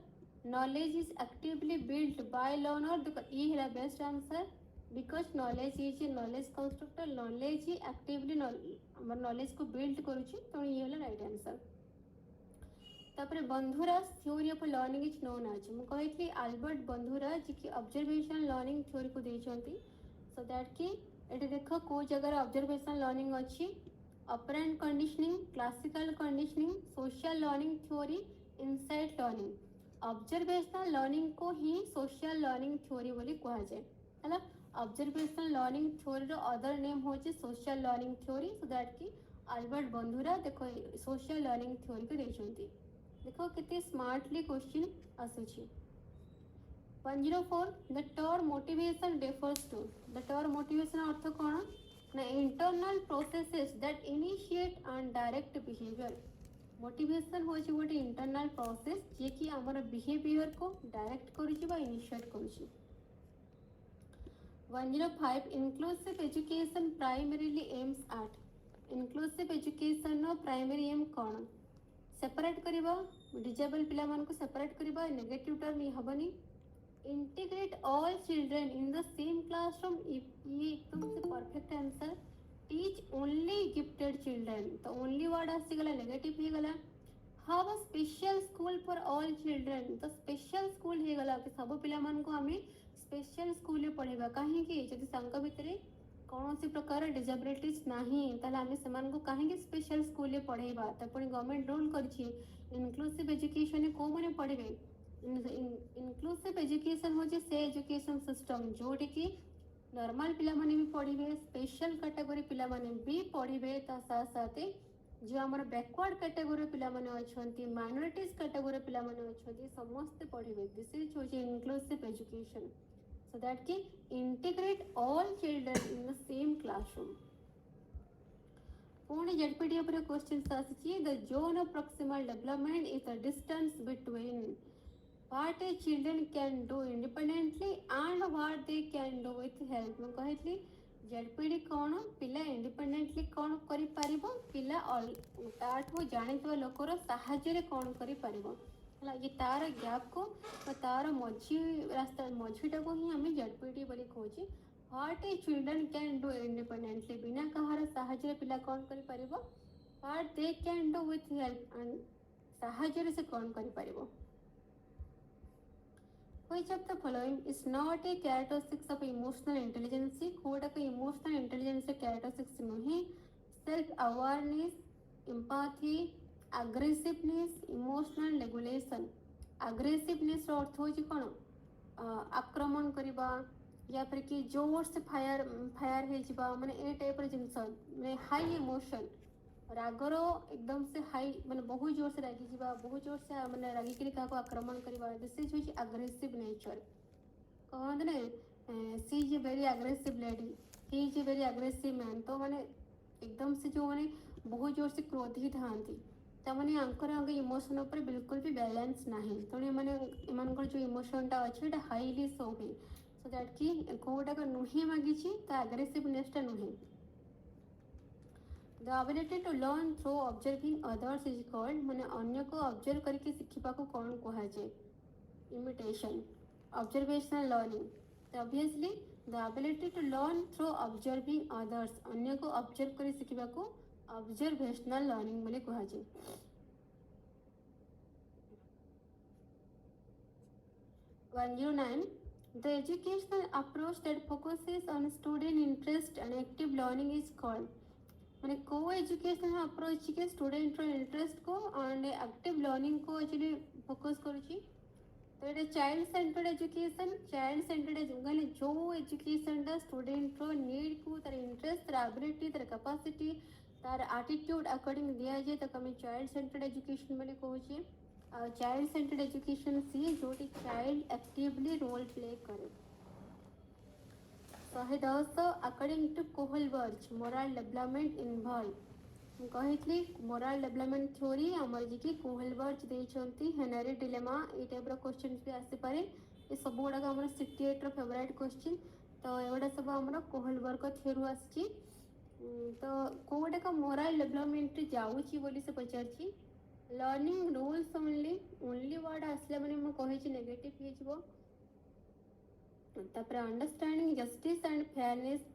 Speaker 1: knowledge is actively built by learner, देखो ये है best answer because knowledge is a knowledge constructor, knowledge he actively knowledge को बिल्ड करुची, तो ये है राइट आंसर। तापर Bandhuraj theory of learning is known as, मु कहली आल्बर्ट बंधुराज जी की ऑब्जर्वेशनल लर्निंग थ्योरी को देछंती, सो दैट कि एटे देखो को जगह ऑब्जर्वेशनल लर्निंग अच्छी, operand conditioning, classical conditioning, social learning theory, insight learning. Observational learning को ही सोशल लर्निंग थ्योरी बोली कहा जाए है। ऑब्जर्वेशनल लर्निंग थ्योरी रो अदर नेम होची social learning theory, so that कि आल्बर्ट बंधुरा देखो सोशल लर्निंग थ्योरी को देछंती। देखो कितने स्मार्टली क्वेश्चन आसुची। 104 the term motivation refers to, the term motivation अर्थ कौन ना internal processes that initiate and direct behaviour. Motivation होची गोटे इंटरनल प्रोसेस जे कि हमर बिहेवियर को डायरेक्ट करूची बा इनिशिएट करूची। 105 inclusive education primarily aims at, inclusive education नो प्राइमरी एम कौन? सेपरेट करबा डिजेबल पिला मान को सेपरेट करबा, नेगेटिव टर्म ही हबनी। Integrate all children in the same classroom, ये एकदम से perfect answer. Teach only gifted children, तो ओनली वर्ड आसीगला नेगेटिव ही गला। Have a special school for all children, तो स्पेशल स्कूल ही गला कि सब पिला मान को हमें स्पेशल स्कूल पढ़ेबा, कहीं जदि सांक भितर कौन सी प्रकार डिसेबिलिटीज नहीं ताले आमे समान को कहीं स्पेशल स्कूल पढ़ेबा, तो पुणी गवर्नमेंट रूल करछि इनक्लूसिव एजुकेशन को माने पढ़ेबे। इनक्लूसिव एजुकेशन होचे से एजुकेशन सिस्टम जोटी कि नॉर्मल पिला माने भी पढ़िबे, स्पेशल कैटेगरी पिला माने भी पढ़िबे, ता साथ साथ जो हमर बैकवर्ड कैटेगरी पिला माने अछंती, माइनॉरिटीज कैटेगरी पिला माने अछंती, समस्त पढ़िबे। दिस इज होचे inclusive education, so that ki integrate all children in the same classroom. Pune ZPD पर क्वेश्चन आसी, the zone of proximal development is the distance between what a children can do independently and what they can do with help। मैं कहली ZPD कौन पिला independently कौन करि परिबो, पिला ताठो जानितबा लोकर साहाय्य रे कौन करि परिबो, ये तार गैप को तार मझी रास्ता मझीटा को ही हमें ZPD बोली कहूँ। What a children can do independently, बिना कहार साहाय्य पिला कौन करि परिबो, what they can do with help and साहाय्य से कौन करि परिबो। Which of the following is not a characteristics of emotional intelligence? कोडाक emotional intelligence characteristics नुहे. Self awareness, empathy, aggressiveness, emotional regulation. Aggressiveness ର ଅର୍ଥ ହେଉଛି କ'ଣ? ଆକ୍ରମଣ କରିବା या फिर कि जोर से फायर ହେଇଯିବା ମାନେ ଏ ଟାଇପ୍ର ଜିନିଷ ମାନେ ହାଇ ଇମୋସନ୍ ରାଗର एकदम से हाई ମାନେ ବହୁତ ଜୋର ସେ ରାଗିଯିବା ବହୁତ ଜୋର ସେ ମାନେ ରାଗିକିରି କାହାକୁ ଆକ୍ରମଣ କରିବା ଦିସ୍ ଇଜ୍ ହେଉଛି ଆଗ୍ରେସିଭ୍ ନେଚର କହନ୍ତି ନା C is a very aggressive lady he is a very aggressive man ତ ମାନେ एकदम से ଯେଉଁମାନେ ବହୁତ ଜୋର ସେ କ୍ରୋଧୀ ଥାଆନ୍ତି ତାମାନେ ଆଙ୍କର ଇମୋସନ୍ ଉପରେ ବିଲକୁଲ ବି ବାଲାନ୍ସ ନାହିଁ ତେଣୁ ଏମାନଙ୍କର ଯେଉଁ ଇମୋସନ୍ଟା ଅଛି ଏଇଟା ହାଇଲି ଶୋ ହୁଏ so that କି କୋଉଟାକ ନୁହେଁ ମାଗିଛି ତା ଆଗ୍ରେସିଭନେସଟା ନୁହେଁ. The ability to learn through observing others is called ମାନେ ଅନ୍ୟକୁ ଅବଜର୍ଭ କରିକି ଶିଖିବାକୁ କ'ଣ କୁହାଯାଏ? Imitation, observational learning. So obviously the ability to learn through observing others ଅନ୍ୟକୁ ଅବଜର୍ଭ କରି ଶିଖିବାକୁ observational learning ବୋଲି କୁହାଯାଏ. One zero nine. The educational approach that focuses on student interest and active learning is called मैंने को educational approach के student interest को and active learning को एक्चुअली फोकस करुची तो ये चाइल्ड सेंटर्ड एजुकेशन कहले जो एजुकेशन स्टूडेंट नीड को तार इंटरेस्ट तार एबिलिटी तार कैपेसिटी तार एटीट्यूड अकॉर्डिंग दिया जाए तो आम चाइल्ड सेंटर्ड एजुकेशन बोली कहूँ चाइल्ड सेंटर्ड एजुकेशन सी जो चाइल्ड एक्टिवली रोल प्ले करे. 110 according to Kohlberg moral development involve कही मोराल डेवलपमेंट थ्योरी आमर जी की कोहलबर्ग देइछंती हेनरी डिलेमा ए टाइप रो क्वेश्चन भी आसी पारे ये सब गुडा हमर सीटीएट रो फेवरेट क्वेश्चन तो एवडा सब हमर कोहलबर्ग थ्योरी आसी तो कोडा का मोराल डेवलपमेंट जाउची बोली से पचारची लर्निंग रूल्स ओनली वर्ड आसला माने म कहिची नेगेटिव हिजबो तापर understanding justice and fairness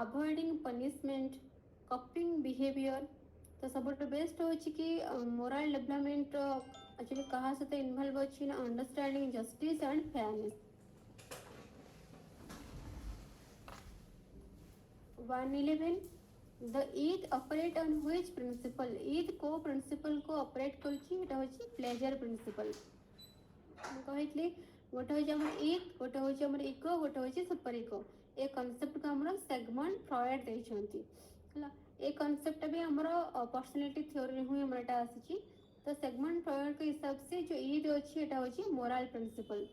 Speaker 1: avoiding punishment cupping behaviour तो सब बेस्ट हो कि मोरल डेवलपमेंट एक्चुअली कहा सहित इनवॉल्व अच्छी ना understanding justice and fairness. 111 the id operate on which principle id को प्रिंसिपल को ऑपरेट करछि एटा होछि प्लेजर प्रिंसिपल कहितली गोटे होछि हमर ईद गोटे होछि हमर इको गोटे होछि सुपर इको ए कांसेप्ट को हमर सेगमेंट फ्रॉयड दैछंती हला ए कांसेप्ट भी हमर पर्सनालिटी थ्योरी हुई हमरटा आसी तो सेगमेंट फ्रॉयड के हिसाब से जो ईद अछि एटा होछि मोरल प्रिंसिपल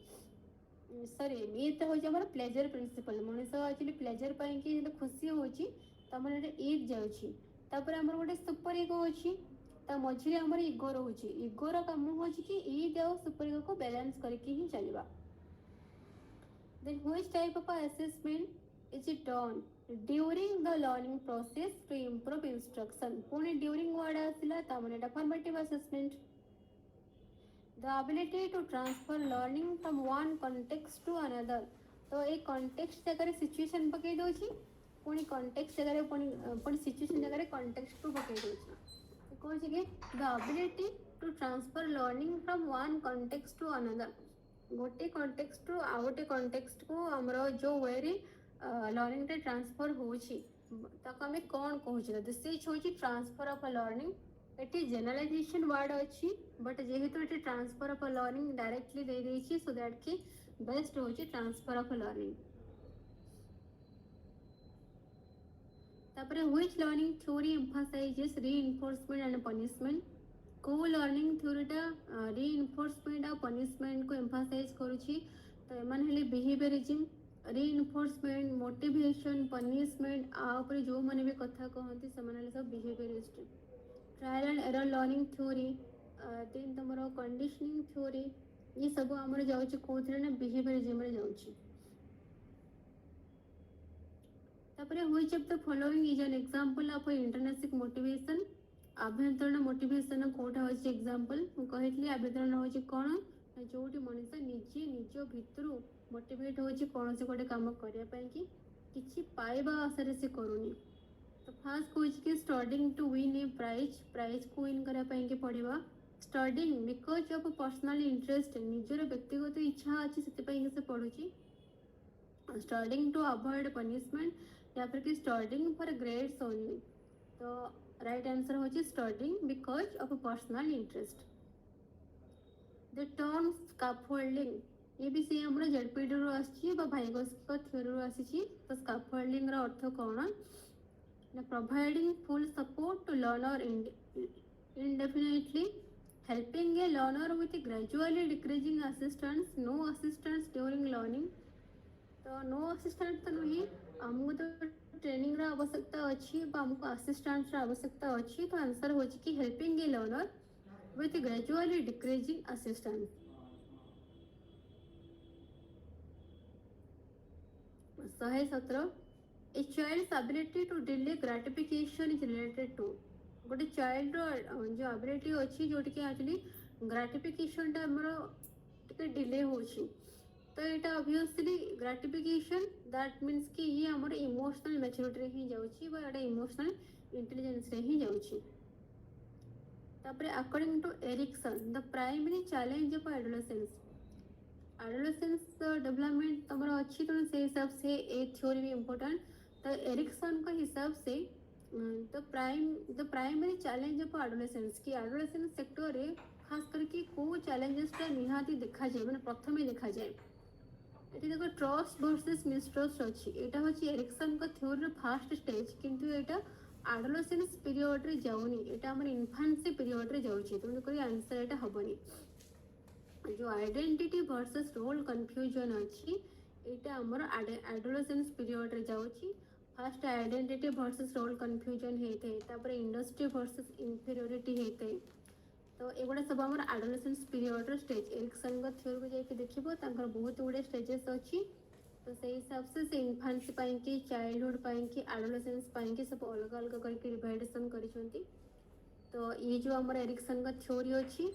Speaker 1: सॉरी ईद तो होछि हमर प्लेजर प्रिंसिपल मनुष्य एक्चुअली प्लेजर पाई कि जब खुशी होछि त हमर ईद जाउछि तापर हमर गोटे सुपर इगो अछि त मझिरे हमर इगो रहउछि इगो रो काम होछि कि ईद और सुपर इगो को बैलेंस करके ही चलबा. Then which type of assessment is it done during the learning process to improve instruction? Pune during word आसिला ता माने affirmative assessment. The ability to transfer learning from one context to another. तो एक context जगह situation पकई दोछि पुणी context जगह पुणी situation जगह context को पकई दोछि तो कोन छै कि the ability to transfer learning from one context to another गोटे कॉन्टेक्स्ट टू आ गोटे कॉन्टेक्स्ट को हमरो जो वेरी लर्निंग रे ट्रांसफर होछि ताको हमें कोन कहउछि दिस इज होछि ट्रांसफर ऑफ लर्निंग एटी जनरलाइजेशन वर्ड अछि बट जेहेतु एटी ट्रांसफर ऑफ लर्निंग डायरेक्टली दे देछि सो दैट कि बेस्ट होछि ट्रांसफर ऑफ लर्निंग. तापरे which learning theory emphasises reinforcement and punishment को लर्निंग थ्योरीटा रीइंफोर्समेंट और पनिशमेंट को एम्फसाइज करुछि तो एमान हेले बिहेवियरिज्म रीइंफोर्समेंट मोटिवेशन पनिशमेंट आ ऊपर जो माने भी कथा कहंती से माने सब behaviourist. Trial and error learning theory then तमरो कंडीशनिंग थ्योरी ये सब हमर जाउछि कोथरे ना बिहेवियरिज्म रे जाउछि. तापरे which of the following is an example of intrinsic motivation आभ्यंतरण मोटिवेशन कोटा होछि एग्जांपल कहितली आभ्यंतरण होछि कोन जोटी मनुष्य निजे निज भितरु मोटिवेट होछि कोनसे गोटे काम करिया पई कि किछि पाइबा आशा से करूनी तो फास्ट कोच कि studying to win a prize को विन करिया पई कि पड़िबा studying because of personal interest निजर व्यक्तिगत इच्छा अच्छी से पढ़ुची स्टडिंग टू अवॉइड पनिशमेंट या फिर कि स्टडिंग फॉर ग्रेड्स ओनली तो राइट आंसर होची studying because of personal interest the term scaffolding ये भी से हमर जेडपीडी रो आछि बा भाइगोस्की थ्योरी रो आछि तो स्काफोल्डिंग रो अर्थ कोन ना providing full support to learner indefinitely helping a learner with gradually decreasing assistance no assistance during learning तो नो असिस्टेंट तो नहीं हमको तो ट्रेनिंग रा आवश्यकता अच्छी बा हमको असिस्टेंट रा आवश्यकता अच्छी तो आंसर हो कि helping A learner with gradually decreasing assistance 117 a child's ability to delay gratification is related to गोटे चाइल्ड जो एबिलिटी अच्छी जोटी कि एक्चुअली ग्राटिफिकेशन टा हमरो टिके डिले होची तो एटा ऑब्वियसली ग्राटिफिकेशन दैट मींस कि ये हमर इमोशनल मैच्योरिटी रे ही जाउची बा एटा इमोशनल इंटेलिजेंस रे ही जाउची तापरे according to Erikson the primary challenge of adolescence development तमरो अच्छी तो से हिसाब से ए थ्योरी भी इंपॉर्टेंट तो एरिक्सन का हिसाब से the primary challenge of adolescence की एडोलेसेंस सेक्टर रे खास करके को चैलेंजेस टा निहाती देखा जाए माने प्रथमे देखा जाए एटी देखो ट्रस्ट वर्सेस मिसट्रस्ट अछि एटा होची एरिक्सन का थ्योरी रो फर्स्ट स्टेज किंतु एटा एडोलेसेंस पीरियड रे जाउनी एटा हमर इन्फेंसी पीरियड रे जाउची तो कोई आंसर एटा हबनी जो आइडेंटिटी वर्सेस रोल कंफ्यूजन अछि एटा हमर एडोलेसेंस पीरियड रे जाउची first identity versus role confusion हेते तापर इंडस्ट्री वर्सेस इंफीरियरिटी हेते तो एगुड़ा सब हमर एडोलेसेंस पीरियड रो स्टेज एरिक्सन का थ्योरी को जाके देखिबो तांकर बहुत गुडे स्टेजेस अछि तो से हिसाब से इन्फेंसी पाई कि चाइल्डहुड पाई कि एडोलेसेंस पाई कि सब अलग अलग करके डिवाइडेशन करिसंती तो ये जो हमर एरिक्सन का थ्योरी अछि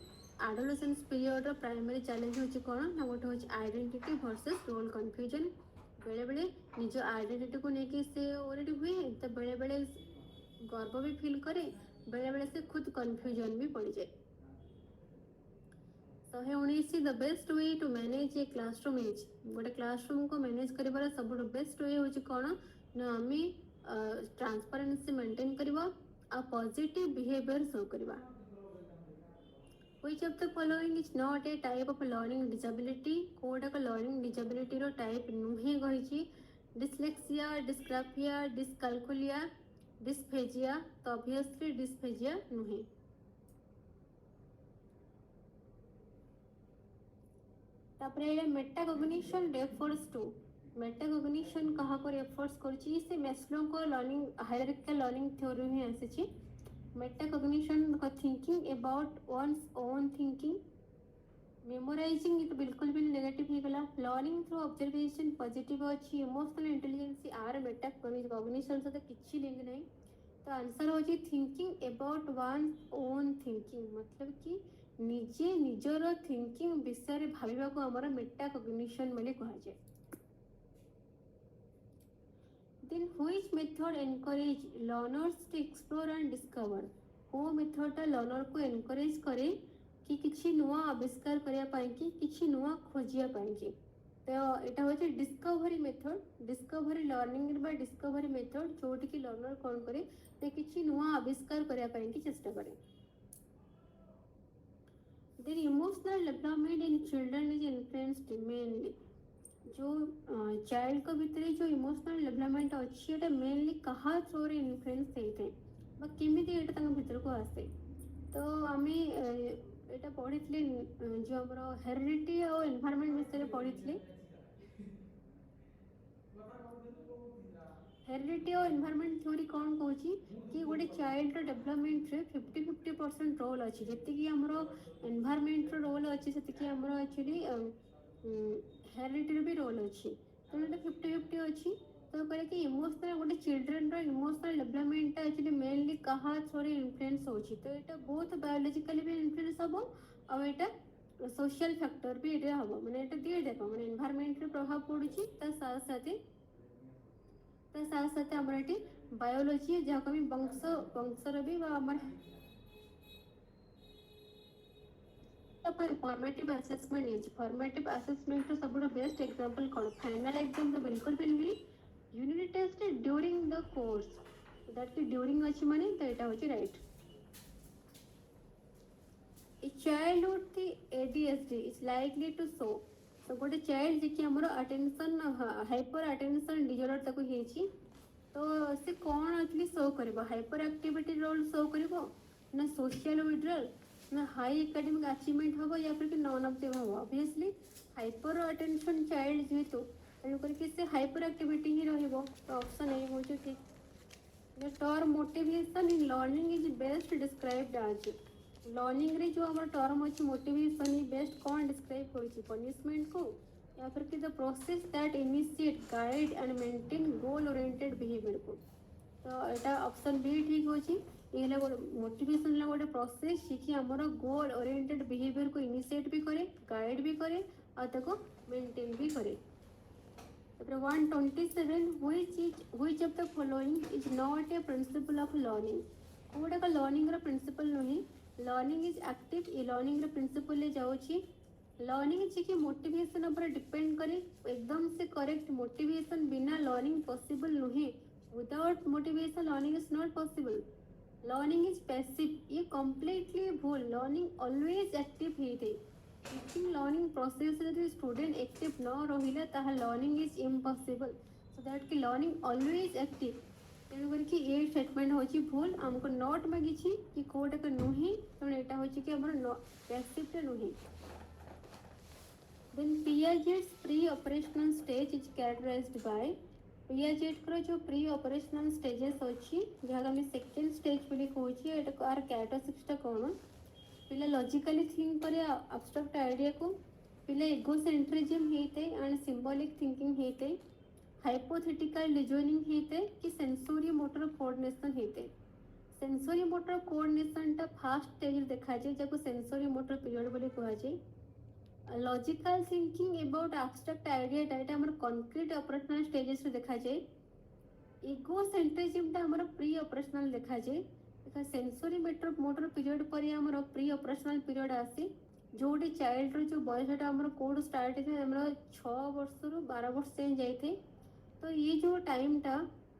Speaker 1: एडोलेसेंस पीरियड रो प्राइमरी चैलेंज होछि कोन ना गोटे होछि आइडेंटिटी वर्सेस रोल कंफ्यूजन बेले बेले निज आइडेंटिटी को लेके से ऑलरेडी हुए तो बेले बेले गर्व भी फील करे बेले बेले से खुद कंफ्यूजन भी पड़ जाए 119 the best way to manage a classroom is गोटे क्लासरूम को मैनेज करिबार सबुठ बेस्ट वे होछि कोन ना आमी ट्रांसपेरेंसी मेंटेन करबा आ पॉजिटिव बिहेवियर शो करबा Which of the following is not a type of learning disability? कोडा का learning disability रो type नुहे कहिछि dyslexia, dysgraphia, dyscalculia, dysphagia तो obviously dysphagia नुहे तापरे एले मेटाकॉग्निशन रेफर्स टू मेटाकॉग्निशन कहा को रेफर्स करछि से मेस्लो को लर्निंग हायरार्किकल लर्निंग थ्योरी ही आसीछि metacognition का thinking about one's own thinking memorizing it बिल्कुल भी नेगेटिव ही गला learning through observation पॉजिटिव अछि इमोशनल इंटेलिजेंस आर मेटाकॉग्निशन से किछि लिंक नहीं तो आंसर हो जी thinking about one's own thinking मतलब कि निजे निजर थिंकिंग विषय रे भाबिबा को हमर मेटाकॉग्निशन बोली कहा जाय Then which method encourage learners to explore and discover? वो मेथड लर्नर को एनकरेज करे कि किछि नुआ आविष्कार करिया पाई कि किछि नुआ खोजिया पाई कि तो एटा होचे डिस्कवरी मेथड डिस्कवरी लर्निंग बा डिस्कवरी मेथड जोटी कि लर्नर कोन करे ते किछि नुआ आविष्कार करिया पाई कि चेष्टा करे Then emotional development in children is influenced mainly जो चाइल्ड को भितरे जो इमोशनल डेवलपमेंट अछि एटा मेनली कहा थ्रू रे इन्फ्लुएंस हेते बा केमिति एटा तंग भितर को आसे तो आमे एटा पढितले जो हमरो हेरिडिटी और एनवायरनमेंट विषय रे पढितले हेरिडिटी और एनवायरनमेंट थ्योरी कोन कहूची कि गोटे चाइल्ड रो डेवलपमेंट रे 50-50% रोल अछि जति कि हमरो एनवायरनमेंट रो रोल अछि सेति कि हमरो एक्चुअली हेरिडिटी भी रोल अच्छी तो 50-50 अच्छी तो कहे कि इमोशनल गोटे चिल्ड्रेन रो इमोशनल डेवलपमेंट एक्चुअली मेनली कहा थोड़ी इन्फ्लुएंस होची तो एटा बहुत बायोलॉजिकली भी इन्फ्लुएंस हबो और एटा सोशल फैक्टर भी एटा हबो माने एटा दिए देखो माने एनवायरनमेंट रे प्रभाव पडुची त साथ साथ हमर एटी बायोलॉजी जहा कमी वंश रो भी हमर फॉर्मेटिव असेसमेंट फॉर्मेटिव असेसमेंट सब बेस्ट एग्जांपल कौन फाइनल एग्जाम तो बिल्कुल भी नहीं unit test during the course that कि ड्यूरिंग अच्छी माने तो एटा होची राइट ए चाइल्डहुड थी ADHD is likely to show तो गोटे चाइल्ड जे कि हमर अटेंशन हाइपर अटेंशन डिसऑर्डर ताको हेची तो से कौन एक्चुअली शो करिवो हाइपर एक्टिविटी रोल शो करिवो ना सोशल विड्रॉल ना हाई एकेडमिक अचीवमेंट हम या फिर कि नॉन ऑफ देम हम ऑब्वियसली हाइपर अटेंशन चाइल्ड जेहेतु तेणु करके से हाइपर एक्टिविटी ही रहिबो तो ऑप्शन ए हो जो ठीक the term motivation in learning is best described as learning रे जो हमर टर्म अछि मोटिवेशन ही बेस्ट कौन डिस्क्राइब करिछि पनिशमेंट को या फिर कि the process that initiate guide and maintain goal oriented behaviour को तो एटा ऑप्शन बी ठीक होछि ये गोटे मोटिवेशन गोटे प्रोसेस जी आमर गोल ओरिएंटेड बिहेवियर को इनिशिएट भी करे गाइड भी करे और ताको मेंटेन भी करे 127 which of the following is not a principle of learning कोडा का लर्निंग रा प्रिंसिपल नहीं learning is active A learning रा प्रिंसिपल ले जाउची लर्निंग जे कि मोटिवेशन पर डिपेंड करे एकदम से करेक्ट मोटिवेशन बिना लर्निंग पॉसिबल नहीं without motivation learning is not possible learning is passive ये कंप्लीटली भूल लर्निंग ऑलवेज एक्टिव हेते टीचिंग लर्निंग प्रोसेस रे स्टूडेंट एक्टिव न रहिला ताहा learning is impossible so that कि लर्निंग ऑलवेज एक्टिव तेणु करके ये स्टेटमेंट होची भूल हमको नोट मागी छी कि कोड का नुही तो एटा होची कि हमर पैसिव रे नुही then Piaget's pre operational stage is characterised by Piaget को जो प्री ऑपरेशनल स्टेजेस अच्छी जहाँ आम सेकेंड स्टेज बोली कहूँ यार कैरेक्टरिस्टिक्स कौन पिला लॉजिकली थिंक करे एब्स्ट्रैक्ट आइडिया को पिला इगोसेंट्रिज्म हेते एंड सिंबॉलिक थिंकिंग हेते हाइपोथेटिकल रिजनिंग हेते कि सेंसोरी मोटर कोऑर्डिनेशन हेते सेंसोरी मोटर कोऑर्डिनेशन टा फास्ट स्टेज देखा जाए जब सेंसोरी मोटर पीरियड बोली कह जाए logical thinking about abstract idea data हमर कंक्रीट ऑपरेशनल स्टेजेस रे देखा जाए इगोसेंट्रिज्म टा हमर प्री ऑपरेशनल देखा जाए देखा सेंसोरी मोटर पीरियड पर हमर प्री ऑपरेशनल पीरियड आसी जोटी चाइल्ड रो जो बयस टा हमर कोड स्टार्ट है हमर 6 वर्ष रु 12 वर्ष से जाइथे तो ये जो टाइम टा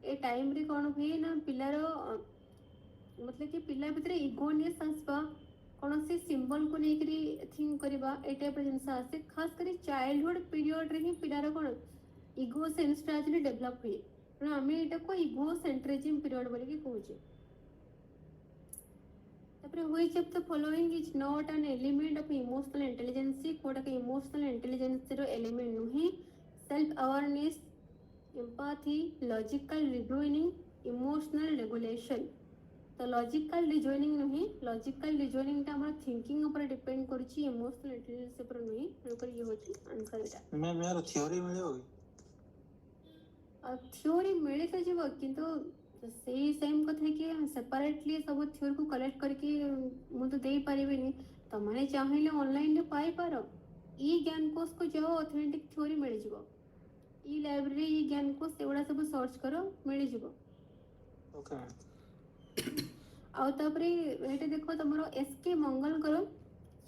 Speaker 1: ए टाइम रे कोन हुए ना पिलार मतलब कि पिला भितर इगोनेस आसबा कौन से सिंबल को लेकर थिंक करवा ए टाइप जिनस आसे खास कर चाइल्डहुड पीरियड रे ही पिलार कौन इगो सेंस टा डेवलप हुए तेणु आम यहाँ को इगो सेंट्रिज्म पीरियड बोल कहे which of the following is not an element of emotional intelligence कोडा के इमोशनल इंटेलिजेंसी रो एलिमेंट नुही self awareness empathy logical reasoning emotional regulation तो लॉजिकल रिजनिंग नुही लॉजिकल रिजनिंग टा हमर थिंकिंग ऊपर डिपेंड करछि इमोशनल इंटेलिजेंस ऊपर नुही नकर ये होछि आंसर एटा
Speaker 2: मैं मेरा थ्योरी मिलियो
Speaker 1: थ्योरी मिले तो जीव किंतु सेही सेम कथा कि सेपरेटली सब थ्योरी को कलेक्ट करके मु तो देई परिबिनी त माने चाहिले ऑनलाइन रे पाई पारो ई ज्ञान कोश को जाओ ऑथेंटिक थ्योरी मिल जिवो ई लाइब्रेरी ई ज्ञान कोश एवडा सब सर्च करो मिल जिवो
Speaker 2: ओके
Speaker 1: आउ तापरे एटे देखो तमरो एसके मंगल करो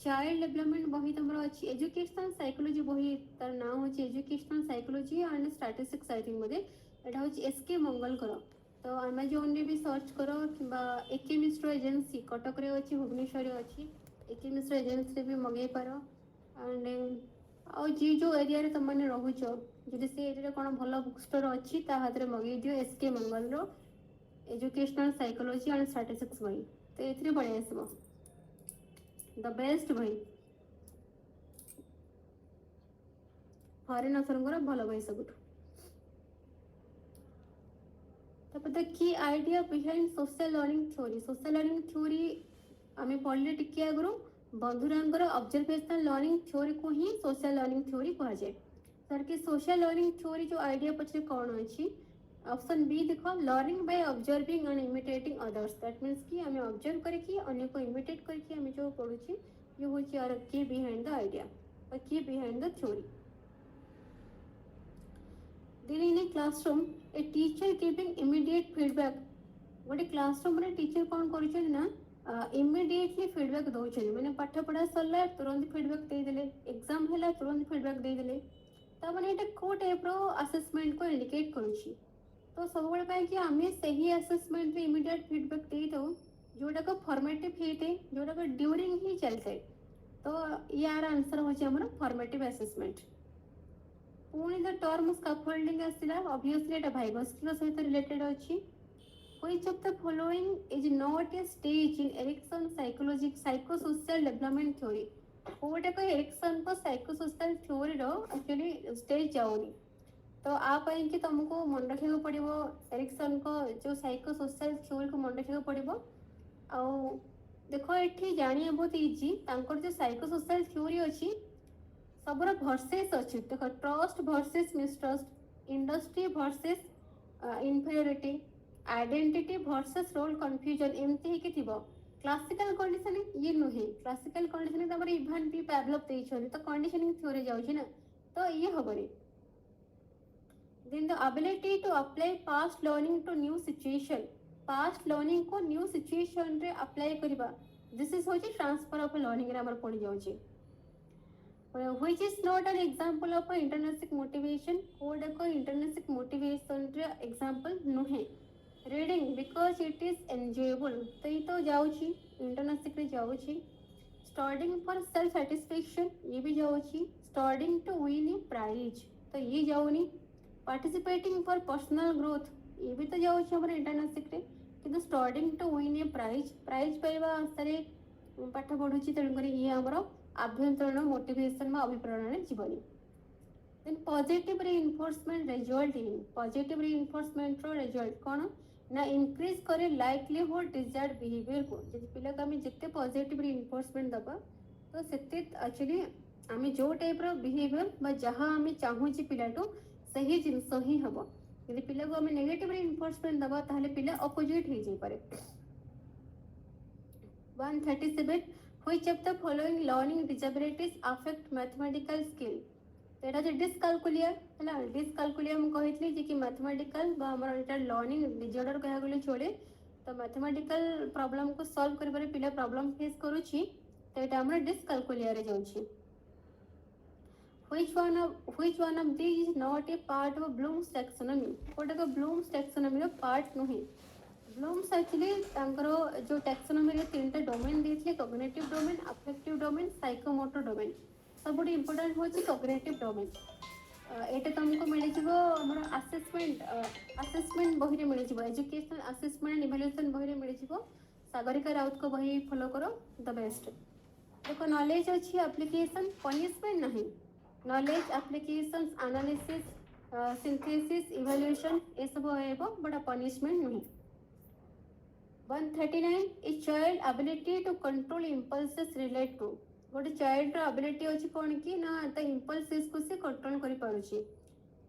Speaker 1: चाइल्ड डेवलपमेंट बही तमरो अछि एजुकेशनल साइकोलॉजी बही तार नाम होछि educational psychology and statistics I think मध्ये एटा होछि एसके मंगल करो तो अमेजोन रे भी सर्च करो किबा एके मिस्टर एजेंसी कटक रे अछि भुवनेश्वर रे अछि एके मिस्टर एजेंसी रे भी मगे पारो एंड आ जी जो एरिया रे तमने रहुचो जदि से एरिया कोन भलो बुक स्टोर अछि ता हाथ रे मगे दियो एसके मंगल रो एजुकेशनल साइकोलॉजी एंड स्टैटिस्टिक्स बही तो एथरे बढ़िया आसबो द बेस्ट बही फॉरेन ऑथर भल बही सब the key idea behind social learning theory आम पढ़ले टिके आगु बंधुरांगर ऑब्जर्वेशनल लर्निंग थ्योरी को ही सोशल लर्निंग थ्योरी कह जाए सर कि सोशल लर्निंग थ्योरी जो आइडिया पछे कौन अच्छी ऑप्शन बी देखो learning by observing and imitating others that means कि हमें ऑब्जर्व करके अन्य को इमिटेट करके हमें जो पढ़ुची ये होची और की बिहाइंड द आइडिया और की behind the theory then in a classroom a teacher giving immediate feedback गोटे क्लासरूम रे टीचर कोन करछन ना इमिडिएटली फीडबैक दौरान मैंने पाठ पढ़ा सरला तुरंत फीडबैक देदेले एग्जाम है तुरंत फीडबैक देदेले ताମାନେ ଏଇଟା କୋଉ ଟାଇପ୍ର ଆସେସମେଣ୍ଟକୁ ଇଣ୍ଡିକେଟ୍ କରୁଛି ତ ସବୁବେଳେ ପାଇଁକି ଆମେ ସେହି ଆସେସମେଣ୍ଟରେ ଇମିଡ଼ିଏଟ୍ ଫିଡ଼ବ୍ୟାକ୍ ଦେଇଥାଉ ଯେଉଁଟାକ ଫର୍ମେଟିଭ୍ ହେଇଥାଏ ଯେଉଁଟାକ ଡ୍ୟୁରିଂ ହିଁ ଚାଲିଥାଏ ତ ୟାର ଆନ୍ସର ହେଉଛି ଆମର ଫର୍ମେଟିଭ୍ ଆସେସମେଣ୍ଟ। ପୁଣି ଦ ଟର୍ମ ସ୍କାଫୋଲ୍ଡିଂ ଆସିଲା ଅବଭିୟସଲି ଏଇଟା ଭାଇଭା ସ୍କିଲ୍ ସହିତ ରିଲେଟେଡ୍ ଅଛି। Which of the following is not a stage in Erikson psychosocial development theory? कोटा को एरिक्सन को साइकोसोशल थ्योरी रो एक्चुअली स्टेज जाउनी तो आ पाई कि तुमको मन रखा पड़ो एरिक्सन को जो साइकोसोशल थ्योरी को मन रखा पड़ो आ देखो ये जानिया बहुत इजी तांकर जो साइकोसोशल थ्योरी अच्छी सबुर भर्सेस अच्छी देख trust versus mistrust industry versus inferiority identity versus role confusion एमती ही थी क्लासिकल कंडीशनिंग ये नुहे क्लासिकल कंडीशनिंग तमरे इभान भी पैवलव देइछन तो कंडीशनिंग थ्योरी जाउछि ना तो ये हबरे। Then the ability to apply past learning to new situation past learning को न्यू सिचुएशन रे अप्लाई करबा दिस इज होछि ट्रांसफर ऑफ लर्निंग रे हमर पड़ी जाउछि। Which is not an example of internal motivation कोड को इंटरनल मोटिवेशन रे एग्जांपल नुहे। Reading because it is enjoyable तो ये तो जाऊँगी इंटरनल जाऊँगी। स्टडिंग फॉर सेल्फ सैटिस्फैक्शन ये भी जाऊँगी। Studying to win a prize तो ये जाऊनी। पार्टिसिपेटिंग फॉर पर्सनल ग्रोथ ये भी तो जाऊँगी हमारे इंटरनल कि studying to win a prize prize पाइबा आशारे पाठ पढ़ुची तेणुक ये आमर आभ्यंतरण मोटिवेशन में अभिप्रेरण जीवनी। Then positive reinforcement result in positive reinforcement रो रिजल्ट कौन ना इंक्रीज करे लाइकलीहुड डिजायर्ड बिहेवियर को जब पिला को आम जिते पॉजिटिव रीइंफोर्समेंट दबा तो सेते एक्चुअली आम जो टाइप रो बिहेवियर बा जहाँ आम चाहूँ पिलाटू सही जिनस ही हम यदि पिला को आम नेगेटिव रीइंफोर्समेंट दबा ताहले पिला अपोजिट हो जाई पारे। 137 which of the following learning disabilities affect mathematical skill एटा जे डिसकालकुलिया है डिसकालकुलिया हम कही जे कि मैथमेटिकल हमर एटा लर्निंग डिसऑर्डर कहा गले चले तो मैथमेटिकल प्रॉब्लम को सॉल्व करबारे पिला प्रॉब्लम फेस करूची तो एटा हमर डिसकालकुलिया रे जाउची। which one of these is not a part of Bloom's taxonomy Kota को Bloom's taxonomy रो पार्ट नहे। ब्लूम्स एक्चुअली तांकरो जो टैक्सोनॉमी रे तीनटा डोमेन देथले cognitive domain affective domain psychomotor domain सबुठ इम्पोर्टाट हूँ कॉग्निटिव डोमेन एटा तुमको मिल जामर आसेसमेंट बही मिल एजुकेशनल आसेसमेंट एंड इवैल्यूएशन बही मिल सागरिका राउत को बही फॉलो करो द बेस्ट। देखो नॉलेज अच्छी एप्लीकेशन पनिशमेंट नहीं knowledge application analysis synthesis evaluation ये सब है बट पनिशमेंट नहीं। 139 a child ability to control impulses relate to गोटे चाइल्ड एबिलिटी अच्छी कौन कि ना ता इंपल्सेस को से कंट्रोल करि पारुची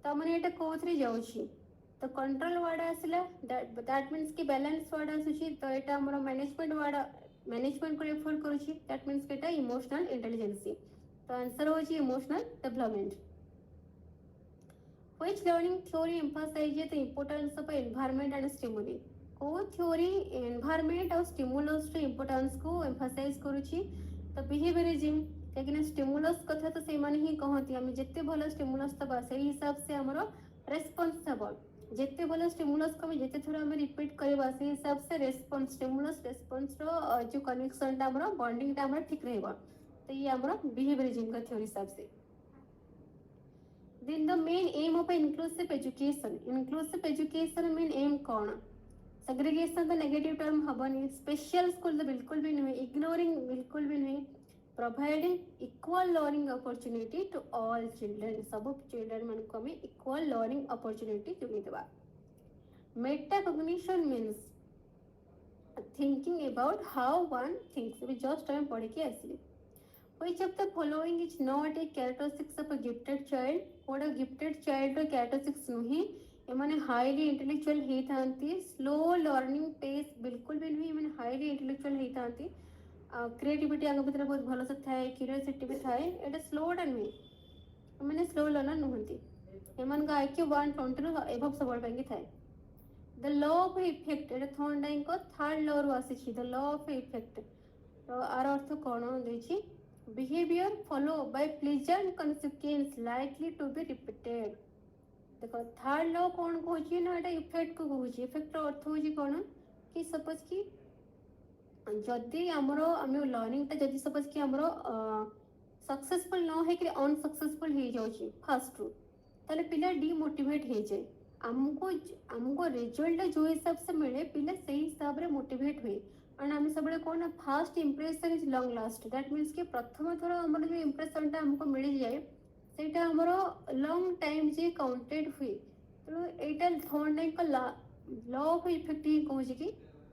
Speaker 1: त माने एटा कोथरे जाउची तो कंट्रोल वर्ड आसला दैट मींस कि बैलेंस वर्ड आसुची तो एटा हमर मैनेजमेंट वर्ड मैनेजमेंट को रेफर करूची दैट मींस कि एटा इमोशनल इंटेलिजेंसी तो आंसर होची emotional development. Which learning theory emphasises the importance of environment and stimuli को थ्योरी एनवायरनमेंट और स्टिमुलस रो इंपोर्टेंस को एम्फसाइज करूची तो बिहेवियरिज्म कहीं स्टिमुलस कथा तो से माने ही कहती आम जिते भल स्टिमुलस दबा से हिसाब से आमर रेस्पॉन्स हम जिते भल स्टिमुलस को जिते थोड़ा आम रिपीट करवा से हिसाब से रेस्पॉन्स स्टिमुलस रेस्पॉन्स रो जो कनेक्शन आमर बॉन्डिंग आमर ठीक रहबा तो ये आमर बिहेवियरिज्म का थ्योरी हिसाब से। Then the main aim of inclusive education main aim कौन सेग्रीगेशन तो नेगेटिव टर्म हबनी स्पेशल स्कूल तो बिल्कुल भी नहीं इग्नोरिंग बिल्कुल भी नहीं providing equal learning opportunity to all children सब चिल्ड्रन मन को हमें इक्वल लर्निंग अपॉर्चुनिटी जोगी देबा। Meta cognition means thinking about how one thinks भी जस्ट हम पढ़ के आसी। Which of the following is not a characteristics of a gifted child कोड गिफ्टेड चाइल्ड रो कैरेक्टरिस्टिक्स नहीं एमाने हाईली इंटेलेक्चुअल ही थांती स्लो लर्निंग पेस बिल्कुल भी नहीं एमाने हाईली इंटेलेक्चुअल ही थांती क्रिएटिविटी आगे भीतर बहुत भल से थाए क्यूरियोसिटी भी थाए एटा स्लोटा नुहे एमाने स्लो लर्नर नुहंती एमान का आईक्यू 120 रो एबव सबल बैंगी थाए। द लॉ ऑफ इफेक्ट एटा थॉर्नडाइन को थर्ड लॉ रो आसी द लॉ ऑफ इफेक्ट तो आर अर्थ कोन देछि behaviour follow by pleasant consequence likely to be repeated देखो थर्ड लॉ कोन कहछि ना एटा इफेक्ट को कहछि इफेक्ट रो अर्थ होछि कोन कि सपोज कि जदि हमरो हम लर्निंग ता जदि सपोज कि हमरो सक्सेसफुल न है कि अनसक्सेसफुल हो जाउछि फर्स्ट रू ताले पिला डिमोटिवेट हो जाए हमको रिजल्ट जो हिसाब से मिले पिला सही हिसाब रे मोटिवेट हुए एंड हम सब कौन fast impression is long last that means कि प्रथम थर हमर जो इंप्रेशन टा हमको मिल जाए सेटा हमरो लॉन्ग टाइम जे काउंटेड हुए तो एटा थॉर्नडाइन को लॉ ऑफ इफेक्ट ही कहूँ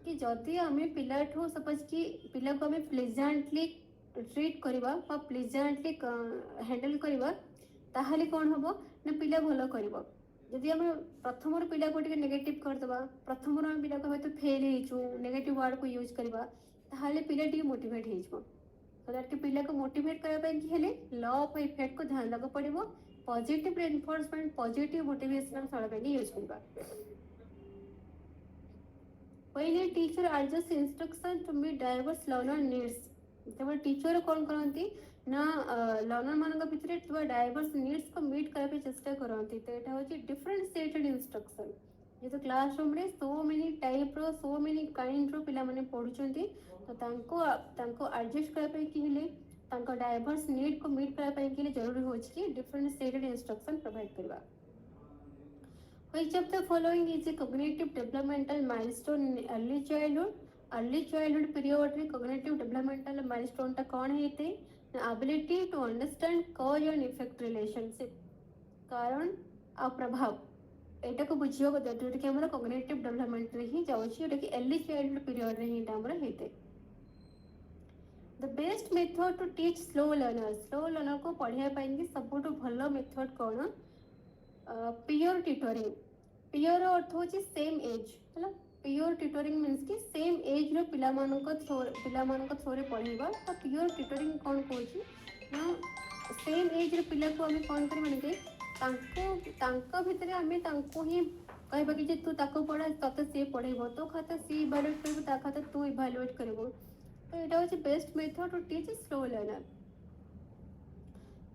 Speaker 1: कि जदि आम पिलाठू सपोज कि पिला को आम प्लेजेंटली ट्रीट करवा प्लेजेंटली हैंडल करवा ताहले कौन हम ना पिला भल कर जदि आम प्रथम पिला को नेगेटिव करदे प्रथम आम पिला को तो फेल हो नेगेटिव वर्ड को यूज करवा ताहले पिला टी मोटिवेट हो सो दैट कि पिला को मोटिवेट करने लॉ ऑफ इफेक्ट को ध्यान देगा पड़ो पॉजिटिव रेनफोर्समेंट पॉजिटिव मोटिवेशन सब यूज करवा when a teacher adjusts instruction to meet diverse learner needs तब टीचर कौन करती ना लर्नर मान भितर थोड़ा डाइवर्स नीड्स को मीट करने चेष्टा करती तो यहाँ हूँ डिफरेंशिएटेड इंस्ट्रक्शन जेहेतु क्लासरूम रे सो मेनी टाइप रो सो मेनी काइंड रो पिला माने पढुचंती तो तांको एडजस्ट करबे कि हेले तांको डाइवर्स नीड को मीट करबे कि जरूरी होछि कि डिफरेंशिएटेड इंस्ट्रक्शन प्रोवाइड करबा Which of the following is a cognitive developmental milestone in early childhood? Early childhood period में cognitive developmental milestone टा कौन है थे? Ability to understand cause and effect relationship. कारण और प्रभाव एटा को बुझियो को जोटा कि हमरा cognitive development रे ही जाउछि जोटा कि early childhood period रे ही हमरा हेते. The best method to teach slow learner को पढ़िया पाएंगे सबुठु भलो मेथड कौन? peer tutoring peer अर्थ होची सेम एज है peer tutoring मींस कि सेम एज रो पिला मानक थोरे पढ़ेबा तो peer tutoring कोन कहूची ना सेम एज रो पिला को हम कोन करी माने कि तांको भितरे हमें तांको ही कहबा कि जे तू ताको पढ़ा तते से पढ़ेबो तो खाता से इवैल्यूएट करबो ता खाता तू इवैल्यूएट करबो तो एटा होची best method to teach slow learner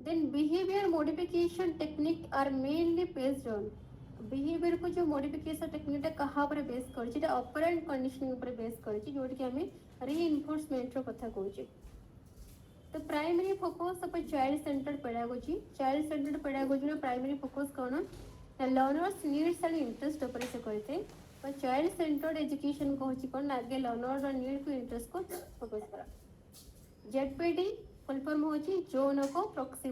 Speaker 1: Then behavior modification technique are mainly based on behavior को जो modification technique टा कहाँ पर बेस करछि टा operant conditioning पर बेस करछि जोड़ कि हमें reinforcement रो कथा कहछि तो प्राइमरी फोकस अपन चाइल्ड सेंटर्ड पेडागोजी में प्राइमरी फोकस कौन लर्नर्स नीड्स एंड इंटरेस्ट ऊपर से करते पर चाइल्ड सेंटर्ड एजुकेशन कहछि कोन आगे लर्नर और नीड को इंटरेस्ट को फोकस करा जेडपीडी फुल फॉर्म होची जोन को प्रोक्सिमल